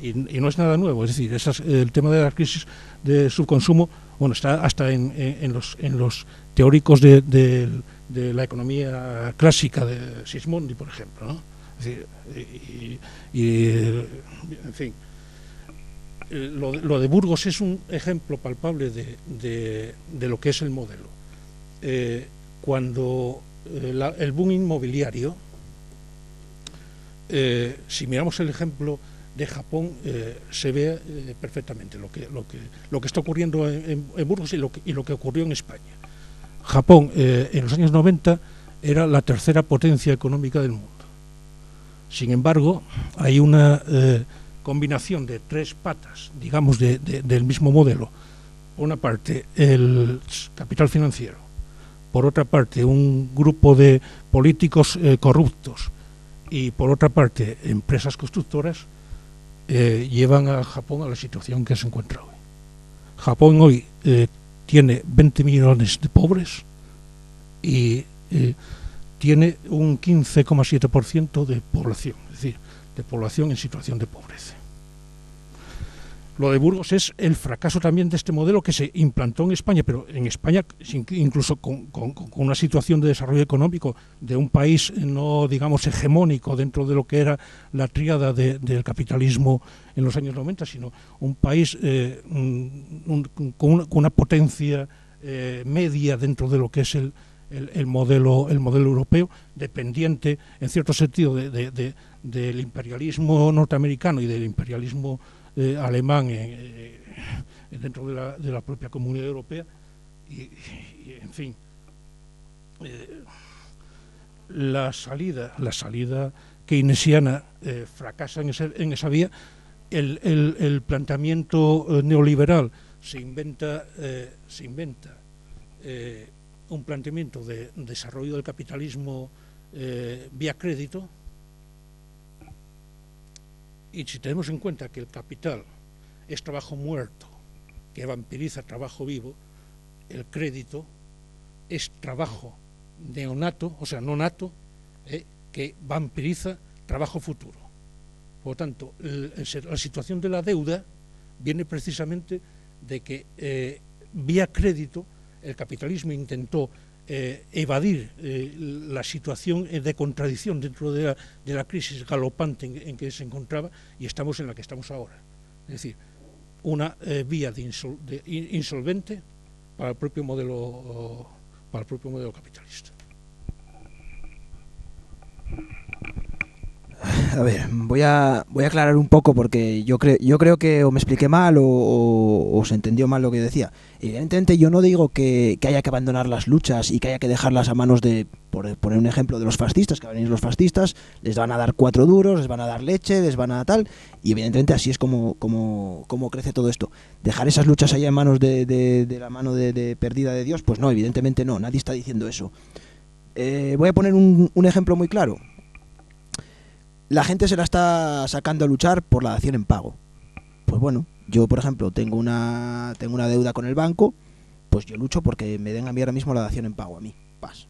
Y no es nada nuevo, es decir, el tema de la crisis de subconsumo, bueno, está hasta en los teóricos de la economía clásica de Sismondi, por ejemplo, ¿no? Es decir, en fin, lo de Burgos es un ejemplo palpable de lo que es el modelo. Cuando el boom inmobiliario, si miramos el ejemplo de Japón, se ve perfectamente lo que está ocurriendo en Burgos y lo que ocurrió en España. Japón en los años 90 era la tercera potencia económica del mundo. Sin embargo, hay una combinación de 3 patas, digamos, del mismo modelo. Por una parte, el capital financiero. Por otra parte, un grupo de políticos corruptos. Y por otra parte, empresas constructoras llevan a Japón a la situación que se encuentra hoy. Japón hoy tiene 20 millones de pobres y tiene un 15,7% de población, es decir, de población en situación de pobreza. Lo de Burgos es el fracaso también de este modelo que se implantó en España, pero en España incluso con una situación de desarrollo económico de un país no, digamos, hegemónico dentro de lo que era la tríada del capitalismo en los años 90, sino un país con una potencia media dentro de lo que es el modelo europeo, dependiente en cierto sentido del imperialismo norteamericano y del imperialismo alemán dentro de la propia Comunidad Europea y en fin, la salida keynesiana fracasa en esa vía. El planteamiento neoliberal se inventa un planteamiento de desarrollo del capitalismo vía crédito. Y si tenemos en cuenta que el capital es trabajo muerto, que vampiriza trabajo vivo, el crédito es trabajo neonato, o sea, nonato, que vampiriza trabajo futuro. Por lo tanto, la situación de la deuda viene precisamente de que vía crédito el capitalismo intentó evadir la situación de contradicción dentro de la crisis galopante en que se encontraba, y estamos en la que estamos ahora. Es decir, una vía de insolvente para el propio modelo capitalista. A ver, voy a aclarar un poco, porque yo creo que o me expliqué mal o se entendió mal lo que decía. Evidentemente yo no digo que haya que abandonar las luchas y que haya que dejarlas a manos de, por poner un ejemplo, de los fascistas, que van a venir los fascistas, les van a dar 4 duros, les van a dar leche, les van a tal, y evidentemente así es como crece todo esto. Dejar esas luchas allá en manos de la mano de perdida de Dios, pues no, evidentemente no, nadie está diciendo eso. Voy a poner un ejemplo muy claro. La gente se la está sacando a luchar por la dación en pago. Pues bueno, yo por ejemplo tengo una deuda con el banco, pues yo lucho porque me den a mí ahora mismo la dación en pago a mí. Paz.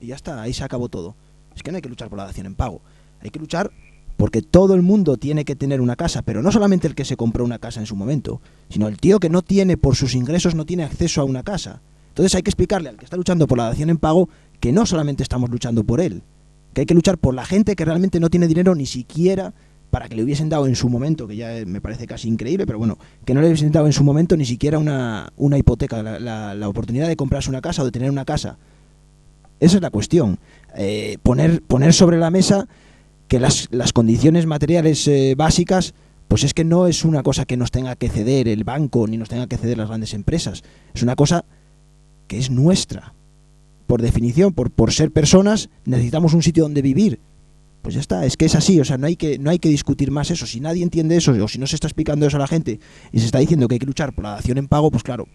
Y ya está, ahí se acabó todo. Es que no hay que luchar por la dación en pago. Hay que luchar porque todo el mundo tiene que tener una casa, pero no solamente el que se compró una casa en su momento, sino el tío que no tiene, por sus ingresos, no tiene acceso a una casa. Entonces hay que explicarle al que está luchando por la dación en pago que no solamente estamos luchando por él, que hay que luchar por la gente que realmente no tiene dinero ni siquiera para que le hubiesen dado en su momento, que ya me parece casi increíble, pero bueno, que no le hubiesen dado en su momento ni siquiera una hipoteca, la oportunidad de comprarse una casa o de tener una casa. Esa es la cuestión. Poner sobre la mesa que las condiciones materiales básicas, pues es que no es una cosa que nos tenga que ceder el banco ni nos tenga que ceder las grandes empresas. Es una cosa que es nuestra. Por definición, por ser personas, necesitamos un sitio donde vivir. Pues ya está, es que es así, o sea, no hay que discutir más eso. Si nadie entiende eso, o si no se está explicando eso a la gente y se está diciendo que hay que luchar por la dación en pago, pues claro,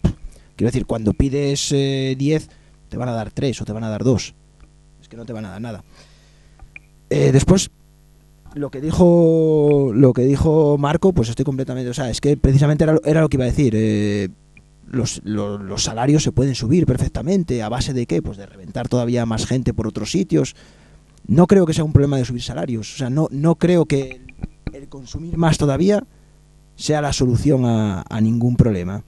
quiero decir, cuando pides 10, te van a dar 3 o te van a dar 2. Es que no te van a dar nada. Después, lo que dijo Marco, pues estoy completamente, o sea, es que precisamente era lo que iba a decir. Los salarios se pueden subir perfectamente. ¿A base de qué? Pues de reventar todavía más gente por otros sitios. No creo que sea un problema de subir salarios. O sea, no creo que el consumir más todavía sea la solución a ningún problema.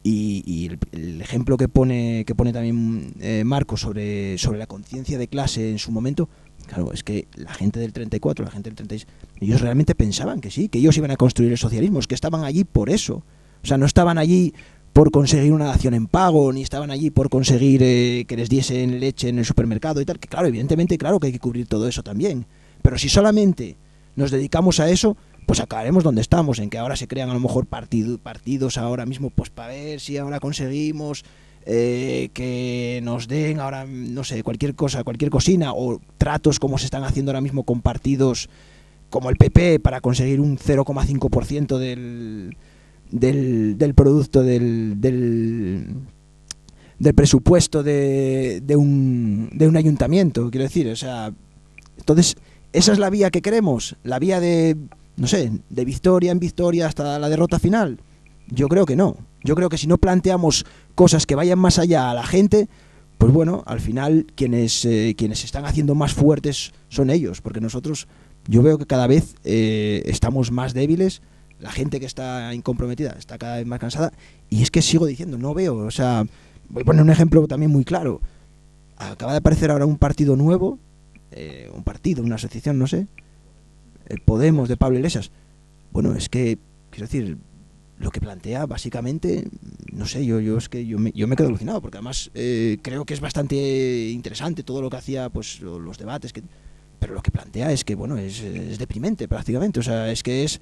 Y el ejemplo que pone también Marco sobre la conciencia de clase en su momento, claro, es que la gente del 34, la gente del 36, ellos realmente pensaban que sí, que ellos iban a construir el socialismo, es que estaban allí por eso. O sea, no estaban allí por conseguir una dación en pago, ni estaban allí por conseguir que les diesen leche en el supermercado y tal, que claro, evidentemente, claro que hay que cubrir todo eso también. Pero si solamente nos dedicamos a eso, pues acabaremos donde estamos, en que ahora se crean a lo mejor partidos ahora mismo, pues para ver si ahora conseguimos que nos den ahora, no sé, cualquier cosa, cualquier cocina, o tratos como se están haciendo ahora mismo con partidos como el PP para conseguir un 0,5% del producto del presupuesto de un ayuntamiento, quiero decir, o sea, entonces esa es la vía que queremos, la vía de, no sé, de victoria en victoria hasta la derrota final. Yo creo que no. Yo creo que si no planteamos cosas que vayan más allá a la gente, pues bueno, al final quienes están haciendo más fuertes son ellos, porque nosotros, yo veo que cada vez estamos más débiles. La gente que está incomprometida está cada vez más cansada. Y es que sigo diciendo, no veo, o sea, voy a poner un ejemplo también muy claro. Acaba de aparecer ahora un partido nuevo, una asociación, no sé, el Podemos de Pablo Iglesias. Bueno, es que, quiero decir, lo que plantea básicamente, no sé, yo me quedo alucinado, porque además creo que es bastante interesante todo lo que hacía, pues los debates, pero lo que plantea es que, bueno, es deprimente prácticamente, o sea, es que es,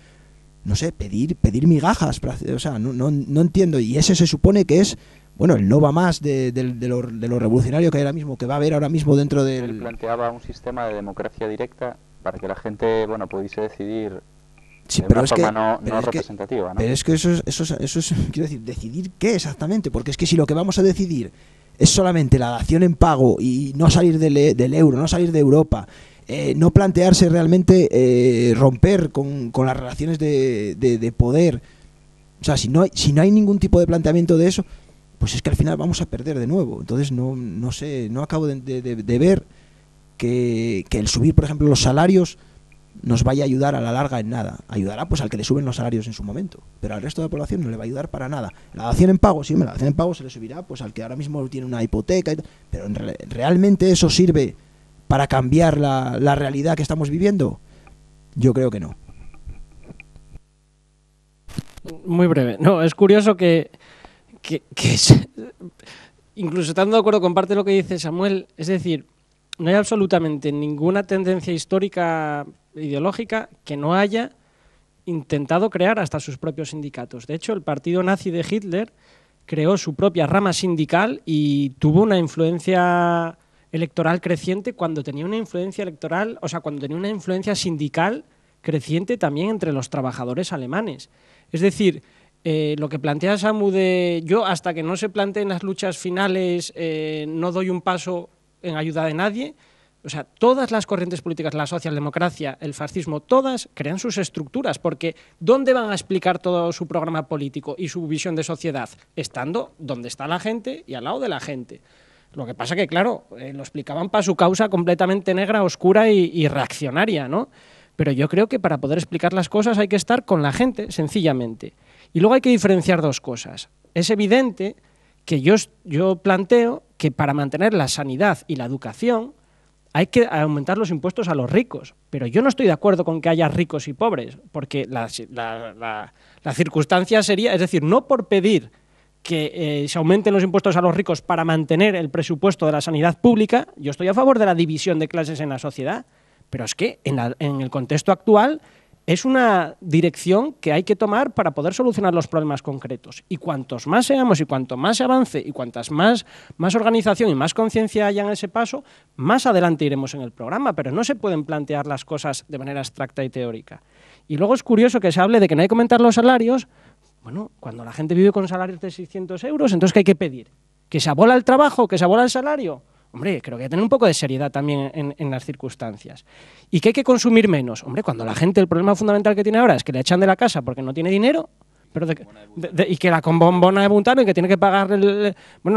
no sé, pedir migajas, o sea, no entiendo, y ese se supone que es, bueno, el no va más de lo revolucionario que hay ahora mismo, que va a haber ahora mismo dentro del... Él planteaba un sistema de democracia directa para que la gente, bueno, pudiese decidir sí, de pero una es que, forma no es representativa, ¿no? Pero es que eso es, quiero decir, decidir qué exactamente, porque es que si lo que vamos a decidir es solamente la dación en pago y no salir del euro, no salir de Europa, no plantearse realmente romper con las relaciones de poder, o sea, si no hay ningún tipo de planteamiento de eso, pues es que al final vamos a perder de nuevo. Entonces no sé, no acabo de ver que el subir, por ejemplo, los salarios nos vaya a ayudar a la larga en nada. Ayudará pues al que le suben los salarios en su momento, pero al resto de la población no le va a ayudar para nada. La dación en pago, sí, la dación en pago se le subirá pues al que ahora mismo tiene una hipoteca, pero ¿realmente eso sirve para cambiar la realidad que estamos viviendo? Yo creo que no. Muy breve. No, es curioso que incluso estando de acuerdo con parte de lo que dice Samuel, es decir, no hay absolutamente ninguna tendencia histórica ideológica que no haya intentado crear hasta sus propios sindicatos. De hecho, el partido nazi de Hitler creó su propia rama sindical y tuvo una influencia electoral creciente cuando tenía una influencia electoral, o sea, cuando tenía una influencia sindical creciente también entre los trabajadores alemanes. Es decir, lo que plantea Samu de yo hasta que no se planteen las luchas finales no doy un paso en ayuda de nadie. O sea, todas las corrientes políticas, la socialdemocracia, el fascismo, todas crean sus estructuras, porque ¿dónde van a explicar todo su programa político y su visión de sociedad? Estando donde está la gente y al lado de la gente. Lo que pasa que, claro, lo explicaban para su causa completamente negra, oscura y reaccionaria, ¿no? Pero yo creo que para poder explicar las cosas hay que estar con la gente, sencillamente. Y luego hay que diferenciar dos cosas. Es evidente que yo planteo que para mantener la sanidad y la educación hay que aumentar los impuestos a los ricos, pero yo no estoy de acuerdo con que haya ricos y pobres, porque la circunstancia sería, es decir, no por pedir que se aumenten los impuestos a los ricos para mantener el presupuesto de la sanidad pública, yo estoy a favor de la división de clases en la sociedad, pero es que en el contexto actual es una dirección que hay que tomar para poder solucionar los problemas concretos. Y cuantos más seamos y cuanto más se avance y cuantas más organización y más conciencia haya en ese paso, más adelante iremos en el programa, pero no se pueden plantear las cosas de manera abstracta y teórica. Y luego es curioso que se hable de que no hay que aumentar los salarios. Bueno, cuando la gente vive con salarios de 600 euros, entonces ¿qué hay que pedir? ¿Que se abola el trabajo? ¿Que se abola el salario? Hombre, creo que hay que tener un poco de seriedad también en las circunstancias. ¿Y que hay que consumir menos? Hombre, cuando la gente, el problema fundamental que tiene ahora es que le echan de la casa porque no tiene dinero, pero y que la bombona de Buntano y que tiene que pagar el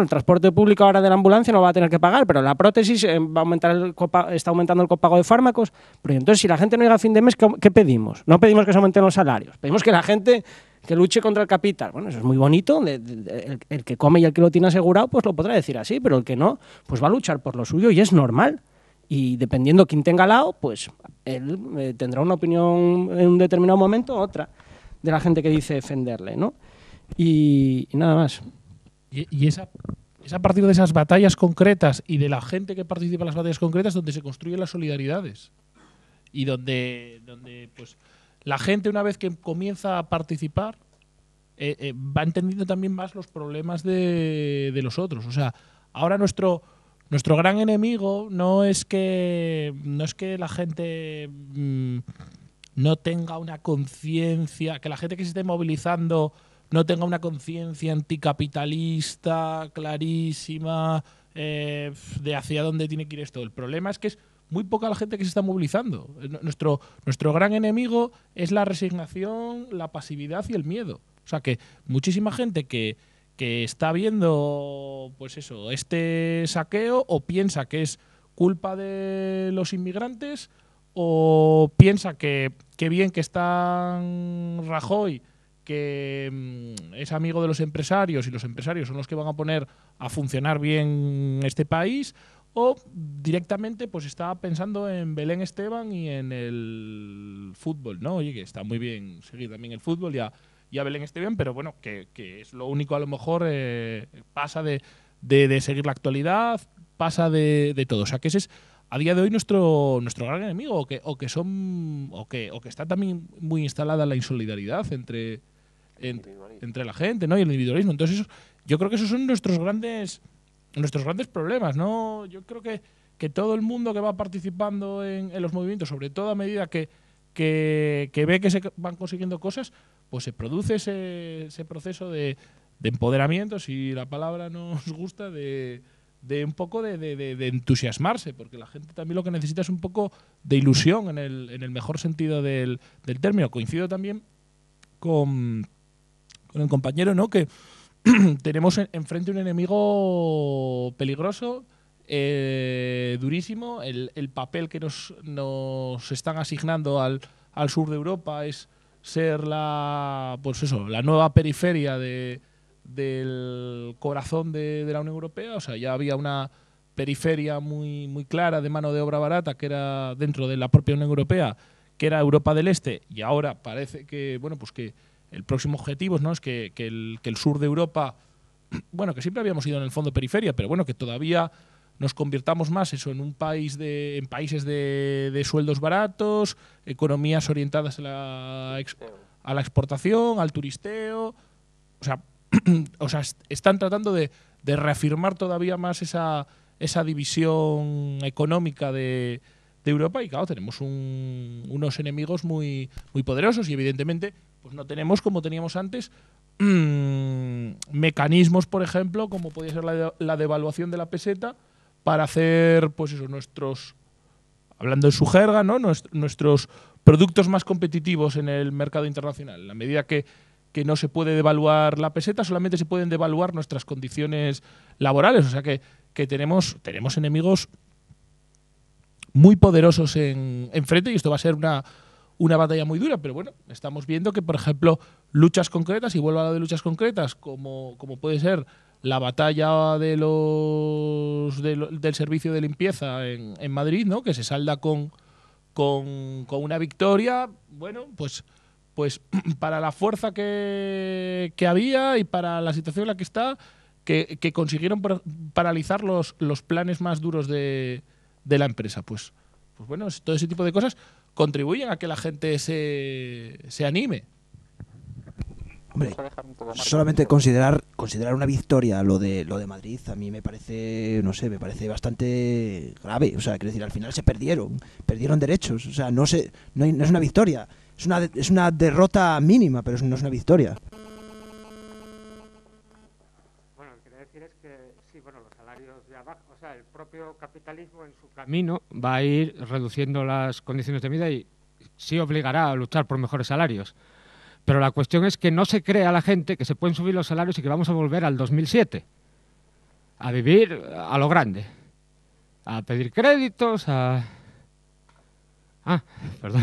transporte público ahora de la ambulancia no va a tener que pagar, pero la prótesis va a aumentar está aumentando el copago de fármacos. Pero entonces, si la gente no llega a fin de mes, ¿qué pedimos? No pedimos que se aumenten los salarios, pedimos que la gente que luche contra el capital. Bueno, eso es muy bonito, el que come y el que lo tiene asegurado pues lo podrá decir así, pero el que no, pues va a luchar por lo suyo y es normal. Y dependiendo quién tenga al lado, pues él tendrá una opinión en un determinado momento, otra, de la gente que dice defenderle, ¿no? Y nada más. Y es a partir de esas batallas concretas y de la gente que participa en las batallas concretas donde se construyen las solidaridades. Y donde pues la gente, una vez que comienza a participar, va entendiendo también más los problemas de los otros. O sea, ahora nuestro gran enemigo no es que la gente no tenga una conciencia, que la gente que se esté movilizando no tenga una conciencia anticapitalista clarísima de hacia dónde tiene que ir esto. El problema es que es muy poca la gente que se está movilizando. Nuestro gran enemigo es la resignación, la pasividad y el miedo. O sea que muchísima gente que está viendo pues eso, este saqueo, o piensa que es culpa de los inmigrantes, o piensa que bien que están Rajoy, que es amigo de los empresarios y los empresarios son los que van a poner a funcionar bien este país, o directamente pues está pensando en Belén Esteban y en el fútbol, ¿no? Oye, que está muy bien seguir también el fútbol y a Belén Esteban, pero bueno, que es lo único a lo mejor, pasa de seguir la actualidad, pasa de todo. O sea, que ese es a día de hoy nuestro gran enemigo, o que está también muy instalada la insolidaridad entre la gente, ¿no? Y el individualismo. Entonces yo creo que esos son nuestros grandes problemas, ¿no? Yo creo que todo el mundo que va participando en los movimientos, sobre todo a medida que ve que se van consiguiendo cosas, pues se produce ese proceso de empoderamiento, si la palabra nos gusta, de un poco de entusiasmarse, porque la gente también lo que necesita es un poco de ilusión en el mejor sentido del término. Coincido también con el compañero, ¿no? Que tenemos enfrente un enemigo peligroso, durísimo. El papel que nos están asignando al sur de Europa es ser la nueva periferia del corazón de la Unión Europea. O sea, ya había una periferia muy, muy clara de mano de obra barata que era dentro de la propia Unión Europea, que era Europa del Este, y ahora parece que, bueno, pues que el próximo objetivo, ¿no?, es que el sur de Europa, bueno, que siempre habíamos ido en el fondo periferia, pero bueno, que todavía nos convirtamos más eso en en países de sueldos baratos, economías orientadas a la exportación, al turisteo. O sea, están tratando de reafirmar todavía más esa división económica de Europa, y claro, tenemos unos enemigos muy, muy poderosos, y evidentemente pues no tenemos, como teníamos antes, mecanismos, por ejemplo, como podía ser la devaluación de la peseta, para hacer, pues eso, hablando en su jerga, ¿no?, nuestros productos más competitivos en el mercado internacional. En la medida que no se puede devaluar la peseta, solamente se pueden devaluar nuestras condiciones laborales. O sea que tenemos enemigos muy poderosos enfrente, y esto va a ser una batalla muy dura. Pero bueno, estamos viendo que, por ejemplo, luchas concretas, y vuelvo a la de luchas concretas, como puede ser la batalla del servicio de limpieza en Madrid, ¿no?, que se salda con una victoria. Bueno, pues para la fuerza que había y para la situación en la que está, que consiguieron paralizar los planes más duros de la empresa. Pues bueno, todo ese tipo de cosas contribuyen a que la gente se anime. Hombre, solamente considerar una victoria lo de Madrid, a mí me parece, no sé, me parece bastante grave. O sea, quiero decir, al final se perdieron derechos. O sea, no es una victoria, es una derrota mínima, pero no es una victoria. Bueno, lo que quiero decir es que sí, bueno, los salarios de abajo, o sea, el propio capitalismo en su camino va a ir reduciendo las condiciones de vida y sí obligará a luchar por mejores salarios. Pero la cuestión es que no se cree a la gente que se pueden subir los salarios y que vamos a volver al 2007, a vivir a lo grande, a pedir créditos, perdón.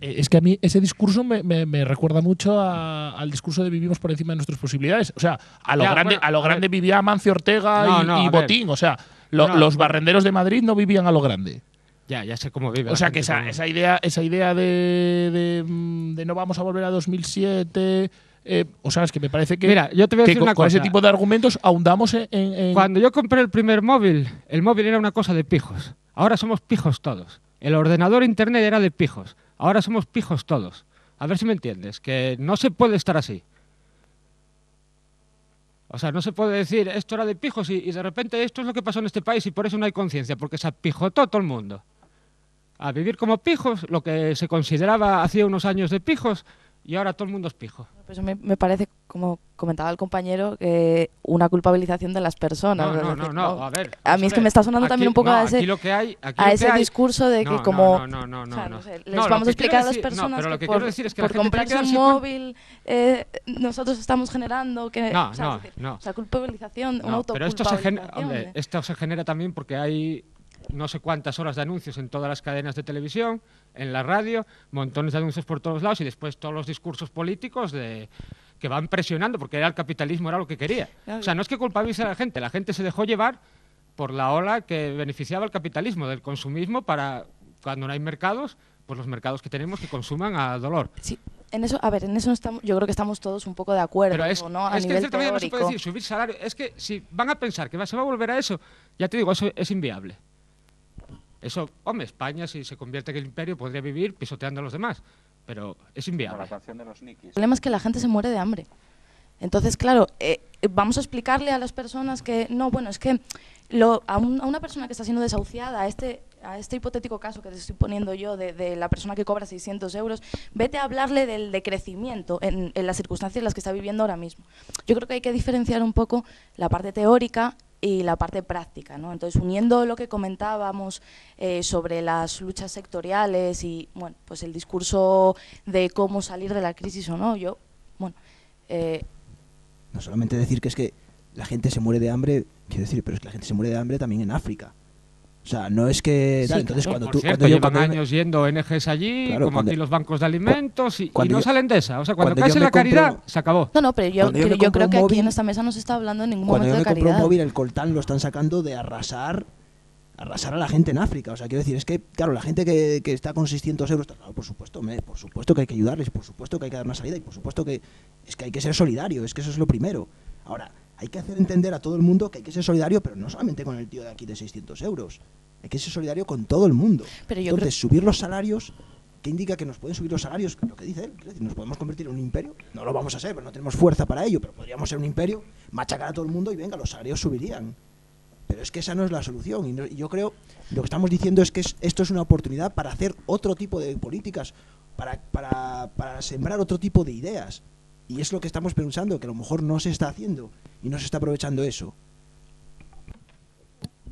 Es que a mí ese discurso me recuerda mucho al discurso de vivimos por encima de nuestras posibilidades. O sea, a lo grande vivía Amancio Ortega y Botín. O sea, los barrenderos de Madrid no vivían a lo grande. Ya sé cómo vive. O sea, que esa idea de no vamos a volver a 2007… o sea, es que me parece que, mira, yo te voy a decir una con cosa. ese tipo de argumentos ahondamos en… Cuando yo compré el primer móvil, el móvil era una cosa de pijos. Ahora somos pijos todos. El ordenador internet era de pijos. Ahora somos pijos todos. A ver si me entiendes, que no se puede estar así. O sea, no se puede decir esto era de pijos y de repente esto es lo que pasó en este país y por eso no hay conciencia, porque se apijotó todo el mundo a vivir como pijos, lo que se consideraba hacía unos años de pijos, y ahora todo el mundo es pijo. Pues me parece, como comentaba el compañero, que una culpabilización de las personas. No, a ver. A mí es que me está sonando también un poco a ese discurso de que como… les vamos a explicar a las personas que por comprarse un móvil nosotros estamos generando que… O sea, culpabilización, una autoculpabilización. Pero esto se genera también porque hay no sé cuántas horas de anuncios en todas las cadenas de televisión, en la radio, montones de anuncios por todos lados y después todos los discursos políticos que van presionando, porque el capitalismo era lo que quería. O sea, no es que culpabilice a la gente se dejó llevar por la ola que beneficiaba al capitalismo, del consumismo, para cuando no hay mercados, pues los mercados que tenemos que consuman a dolor. Sí. En eso estamos, yo creo que estamos todos un poco de acuerdo, pero ¿no? A es que nivel en cierta medida no se teórico. puede decir subir salario. Es que si van a pensar que se va a volver a eso, ya te digo, eso es inviable. Eso, hombre, España, si se convierte en el imperio, podría vivir pisoteando a los demás, pero es inviable. La canción de los Nikis. El problema es que la gente se muere de hambre. Entonces, claro, vamos a explicarle a las personas que, no, bueno, es que a una persona que está siendo desahuciada, a este hipotético caso que te estoy poniendo yo de la persona que cobra 600 euros, vete a hablarle del decrecimiento en las circunstancias en las que está viviendo ahora mismo. Yo creo que hay que diferenciar un poco la parte teórica y la parte práctica, ¿no? Entonces, uniendo lo que comentábamos sobre las luchas sectoriales y, bueno, pues el discurso de cómo salir de la crisis o no, No solamente decir que es que la gente se muere de hambre, quiero decir, pero es que la gente se muere de hambre también en África. O sea, no es que... Sí, entonces, claro, cuando por tú... cierto, cuando yo, llevan cuando años yendo ONGs allí, claro, como cuando, aquí los bancos de alimentos, y cuando no yo, salen de esa. O sea, cuando cuando caes yo en la me compro- caridad, se acabó. No, pero yo Cuando yo me creo compro que un aquí móvil- en esta mesa no se está hablando en ningún Cuando yo momento me de compro un caridad. móvil, el coltán lo están sacando de arrasar a la gente en África. O sea, quiero decir, es que, claro, la gente que está con 600 euros, claro, por supuesto que hay que ayudarles, por supuesto que hay que dar una salida y por supuesto que es que hay que ser solidario, es que eso es lo primero. Ahora, hay que hacer entender a todo el mundo que hay que ser solidario, pero no solamente con el tío de aquí de 600 euros. Hay que ser solidario con todo el mundo. Pero yo Entonces, subir los salarios, ¿qué indica que nos pueden subir los salarios? Lo que dice él, es decir, ¿nos podemos convertir en un imperio? No lo vamos a hacer, pero no tenemos fuerza para ello, pero podríamos ser un imperio, machacar a todo el mundo y venga, los salarios subirían. Pero es que esa no es la solución. Y yo creo, lo que estamos diciendo es que esto es una oportunidad para hacer otro tipo de políticas, para sembrar otro tipo de ideas. Y es lo que estamos pensando, que a lo mejor no se está haciendo y no se está aprovechando eso.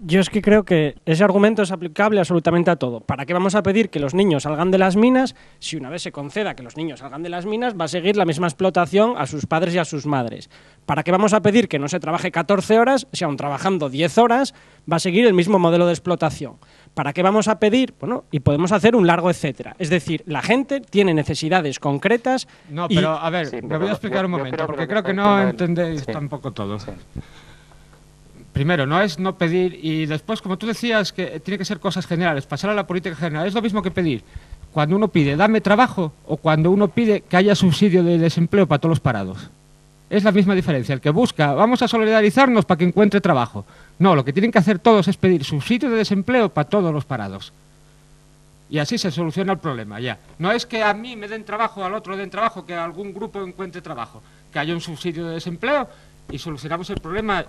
Yo es que creo que ese argumento es aplicable absolutamente a todo. ¿Para qué vamos a pedir que los niños salgan de las minas si una vez se conceda que los niños salgan de las minas va a seguir la misma explotación a sus padres y a sus madres? ¿Para qué vamos a pedir que no se trabaje 14 horas si aun trabajando 10 horas va a seguir el mismo modelo de explotación? ¿Para qué vamos a pedir? Bueno, y podemos hacer un largo etcétera. Es decir, la gente tiene necesidades concretas. No, pero a ver, Sí, me voy a explicar un yo momento, creo porque que creo que está no diciendo él- entendéis Sí. tampoco todo. Sí. Primero, no es no pedir, y después, como tú decías, que tiene que ser cosas generales, pasar a la política general. Es lo mismo que pedir cuando uno pide dame trabajo o cuando uno pide que haya subsidio de desempleo para todos los parados. Es la misma diferencia. El que busca, vamos a solidarizarnos para que encuentre trabajo. No, lo que tienen que hacer todos es pedir subsidio de desempleo para todos los parados. Y así se soluciona el problema, ya. No es que a mí me den trabajo, al otro den trabajo, que algún grupo encuentre trabajo. Que haya un subsidio de desempleo y solucionamos el problema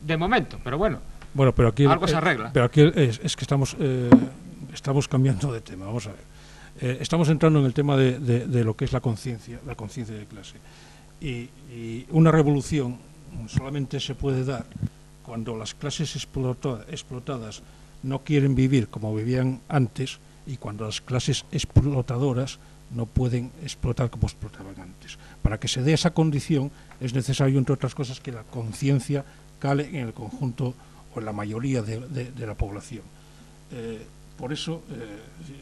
de momento, pero bueno. Bueno, pero aquí algo se arregla. Pero aquí es que estamos cambiando de tema. Vamos a ver. Estamos entrando en el tema de lo que es la conciencia de clase. Y una revolución solamente se puede dar cuando las clases explotadas no quieren vivir como vivían antes y cuando las clases explotadoras no pueden explotar como explotaban antes. Para que se dé esa condición es necesario, entre otras cosas, que la conciencia cale en el conjunto o en la mayoría de la población. Por eso...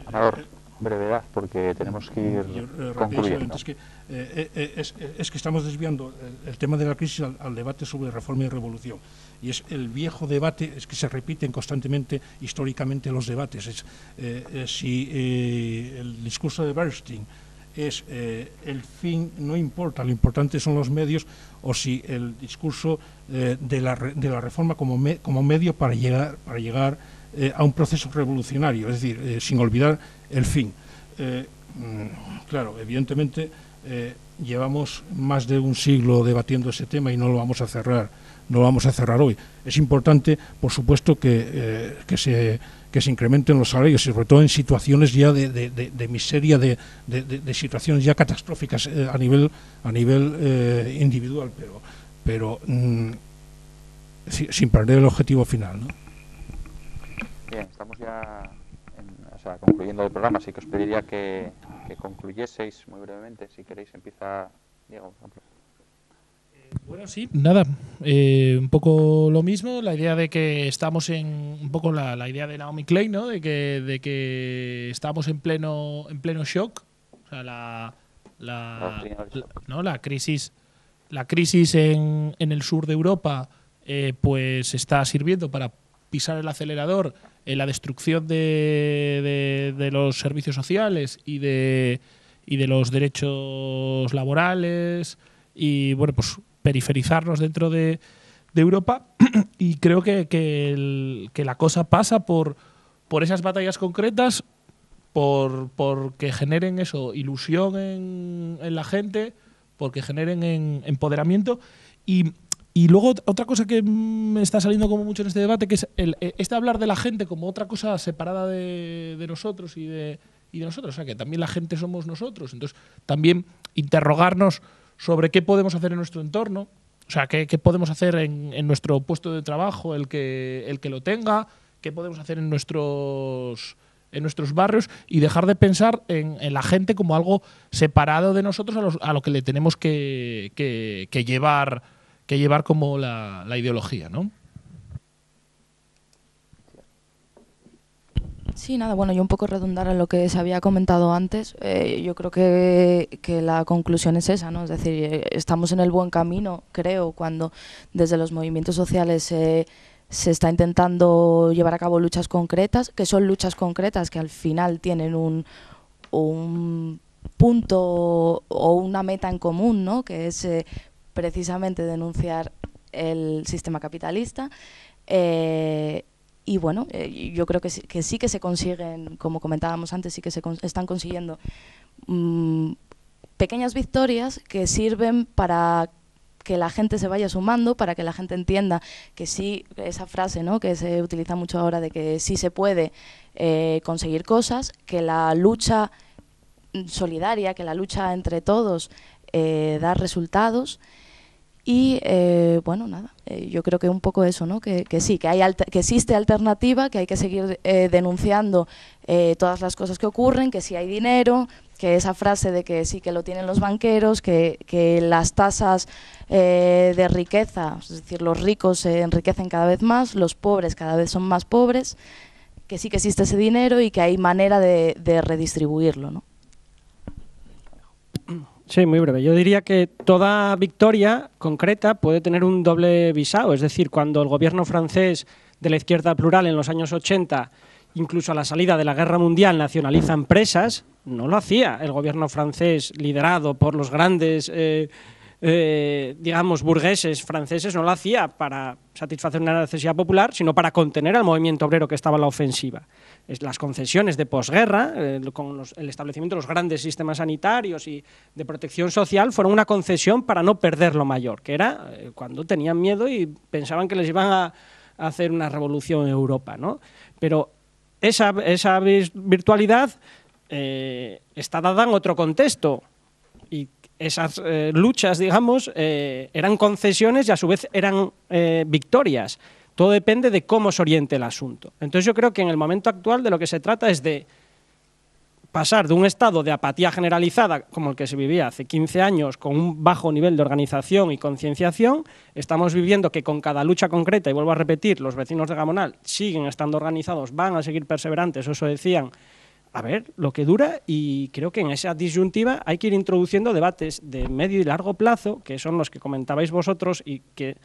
Amador, brevedad, porque tenemos que ir concluyendo. Es que estamos desviando el tema de la crisis al debate sobre reforma y revolución. Y es el viejo debate, es que se repiten constantemente históricamente los debates. Si el discurso de Bernstein es el fin no importa, lo importante son los medios, o si el discurso de la reforma como medio para llegar a un proceso revolucionario, es decir, sin olvidar el fin. Claro, evidentemente llevamos más de un siglo debatiendo ese tema y no lo vamos a cerrar hoy. Es importante, por supuesto, que se incrementen los salarios, y sobre todo en situaciones ya de miseria, de situaciones ya catastróficas a nivel individual, pero sin perder el objetivo final, ¿no? Bien, estamos ya concluyendo el programa, así que os pediría que concluyeseis muy brevemente. Si queréis, empieza Diego. Bueno, sí, nada, un poco lo mismo, la idea de que estamos en un poco la idea de Naomi Klein, ¿no? De que estamos en pleno shock, o sea, la crisis en el sur de Europa pues está sirviendo para pisar el acelerador en la destrucción de los servicios sociales y de los derechos laborales y bueno, pues periferizarnos dentro de Europa. Y creo que la cosa pasa por esas batallas concretas, por que generen eso, ilusión en la gente, porque generen empoderamiento. Y luego otra cosa que me está saliendo como mucho en este debate, que es hablar de la gente como otra cosa separada de nosotros y de nosotros. O sea, que también la gente somos nosotros. Entonces, también interrogarnos sobre qué podemos hacer en nuestro entorno. O sea, qué podemos hacer en nuestro puesto de trabajo, el que lo tenga, qué podemos hacer en nuestros nuestros barrios y dejar de pensar en la gente como algo separado de nosotros a lo que le tenemos que llevar como la ideología, ¿no? Sí, nada, bueno, yo un poco redundar en lo que se había comentado antes. Yo creo que la conclusión es esa, ¿no? Es decir, estamos en el buen camino, creo, cuando desde los movimientos sociales se está intentando llevar a cabo luchas concretas, que son luchas concretas que al final tienen un punto o una meta en común, ¿no? Que es precisamente denunciar el sistema capitalista. Y bueno, yo creo que sí que se consiguen, como comentábamos antes, sí que están consiguiendo pequeñas victorias que sirven para que la gente se vaya sumando, para que la gente entienda que sí, esa frase, ¿no?, que se utiliza mucho ahora de que sí se puede conseguir cosas, que la lucha solidaria, que la lucha entre todos da resultados. Y bueno, nada, yo creo que un poco eso, ¿no? Que sí, que existe alternativa, que hay que seguir denunciando todas las cosas que ocurren, que sí hay dinero, que esa frase de que sí que lo tienen los banqueros, que las tasas de riqueza, es decir, los ricos se enriquecen cada vez más, los pobres cada vez son más pobres, que sí que existe ese dinero y que hay manera de redistribuirlo, ¿no? Sí, muy breve. Yo diría que toda victoria concreta puede tener un doble visado. Es decir, cuando el gobierno francés de la izquierda plural en los años 80, incluso a la salida de la Guerra Mundial, nacionaliza empresas, no lo hacía el gobierno francés liderado por los grandes, digamos, burgueses franceses, no lo hacía para satisfacer una necesidad popular, sino para contener al movimiento obrero que estaba en la ofensiva. Las concesiones de posguerra, con el establecimiento de los grandes sistemas sanitarios y de protección social, fueron una concesión para no perder lo mayor, que era cuando tenían miedo y pensaban que les iban a hacer una revolución en Europa, ¿no? Pero esa virtualidad está dada en otro contexto, y esas luchas, digamos, eran concesiones y a su vez eran victorias. Todo depende de cómo se oriente el asunto. Entonces yo creo que en el momento actual de lo que se trata es de pasar de un estado de apatía generalizada, como el que se vivía hace 15 años, con un bajo nivel de organización y concienciación. Estamos viviendo que con cada lucha concreta, y vuelvo a repetir, los vecinos de Gamonal siguen estando organizados, van a seguir perseverantes, eso decían, a ver lo que dura, y creo que en esa disyuntiva hay que ir introduciendo debates de medio y largo plazo, que son los que comentabais vosotros y que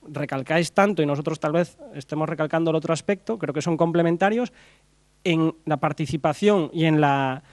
recalcáis tanto, y nosotros tal vez estemos recalcando el otro aspecto. Creo que son complementarios. En la participación y en las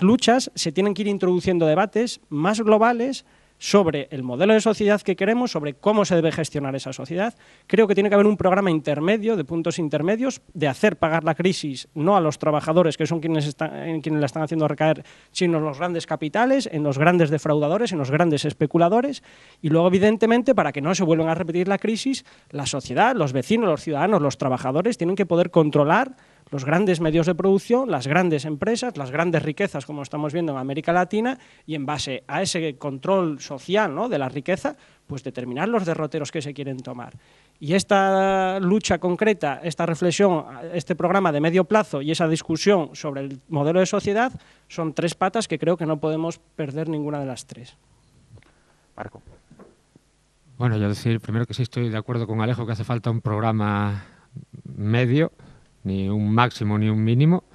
luchas se tienen que ir introduciendo debates más globales sobre el modelo de sociedad que queremos, sobre cómo se debe gestionar esa sociedad. Creo que tiene que haber un programa intermedio, de puntos intermedios, de hacer pagar la crisis no a los trabajadores, que son quienes la están haciendo recaer, sino en los grandes capitales, en los grandes defraudadores, en los grandes especuladores. Y luego, evidentemente, para que no se vuelvan a repetir la crisis, la sociedad, los vecinos, los ciudadanos, los trabajadores tienen que poder controlar los grandes medios de producción, las grandes empresas, las grandes riquezas, como estamos viendo en América Latina, y en base a ese control social, ¿no?, de la riqueza, pues determinar los derroteros que se quieren tomar. Y esta lucha concreta, esta reflexión, este programa de medio plazo y esa discusión sobre el modelo de sociedad son tres patas que creo que no podemos perder ninguna de las tres. Marco. Bueno, yo decir primero que sí estoy de acuerdo con Alejo que hace falta un programa medio, ni un máximo ni un mínimo,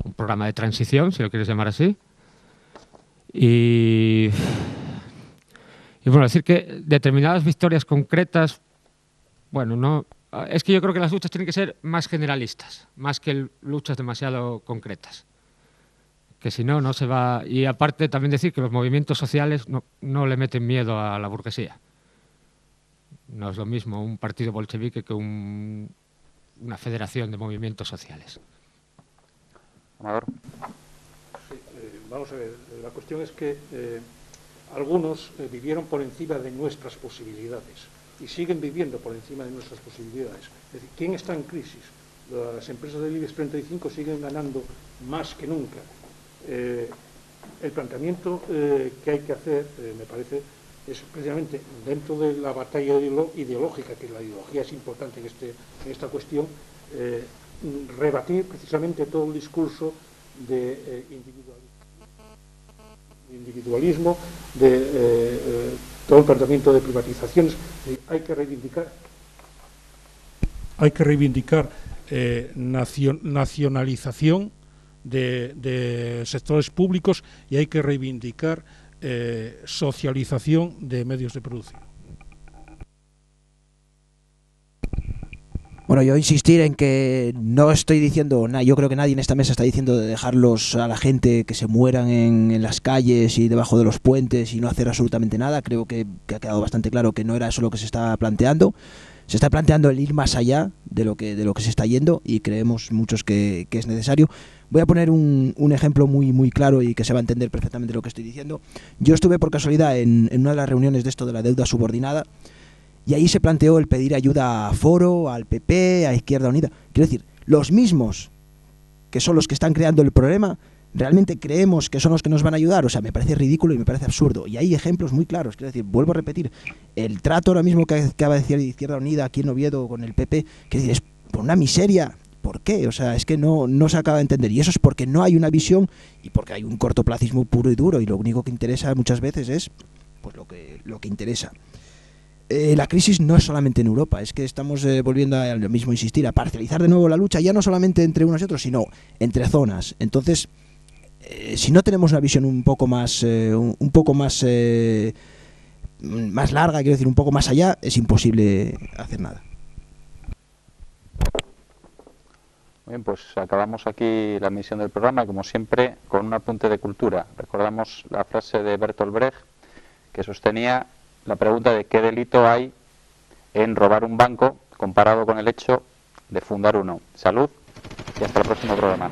un programa de transición, si lo quieres llamar así. Y bueno, decir que determinadas victorias concretas, bueno, no, es que yo creo que las luchas tienen que ser más generalistas, más que luchas demasiado concretas, que si no, no se va. Y aparte también decir que los movimientos sociales no le meten miedo a la burguesía. No es lo mismo un partido bolchevique que una federación de movimientos sociales. Amador. Sí, vamos a ver, la cuestión es que algunos vivieron por encima de nuestras posibilidades y siguen viviendo por encima de nuestras posibilidades. Es decir, ¿quién está en crisis? Las empresas del IBEX 35 siguen ganando más que nunca. El planteamiento que hay que hacer, me parece, es precisamente dentro de la batalla ideológica, que la ideología es importante en esta cuestión, rebatir precisamente todo el discurso de individualismo, de todo el planteamiento de privatizaciones. Hay que reivindicar nacionalización de sectores públicos, y hay que reivindicar socialización de medios de producción. Bueno, yo insistir en que no estoy diciendo nada. Yo creo que nadie en esta mesa está diciendo de dejarlos a la gente que se mueran en las calles y debajo de los puentes y no hacer absolutamente nada. Creo que ha quedado bastante claro que no era eso lo que se está planteando. Se está planteando el ir más allá de lo que se está yendo, y creemos muchos que es necesario. Voy a poner un ejemplo muy claro y que se va a entender perfectamente lo que estoy diciendo. Yo estuve por casualidad en una de las reuniones de esto de la deuda subordinada, y ahí se planteó el pedir ayuda a Foro, al PP, a Izquierda Unida. Quiero decir, los mismos que son los que están creando el problema, ¿realmente creemos que son los que nos van a ayudar? O sea, me parece ridículo y me parece absurdo. Y hay ejemplos muy claros. Quiero decir, vuelvo a repetir, el trato ahora mismo que acaba de decir Izquierda Unida aquí en Oviedo con el PP, que es por una miseria. ¿Por qué? O sea, es que no se acaba de entender. Y eso es porque no hay una visión y porque hay un cortoplacismo puro y duro, y lo único que interesa muchas veces es pues lo que interesa. La crisis no es solamente en Europa, es que estamos volviendo a lo mismo, insistir, a parcializar de nuevo la lucha, ya no solamente entre unos y otros, sino entre zonas. Entonces, si no tenemos una visión un poco más larga, quiero decir, un poco más allá, es imposible hacer nada. Bien, pues acabamos aquí la emisión del programa, como siempre, con un apunte de cultura. Recordamos la frase de Bertolt Brecht, que sostenía la pregunta de qué delito hay en robar un banco comparado con el hecho de fundar uno. Salud y hasta el próximo programa.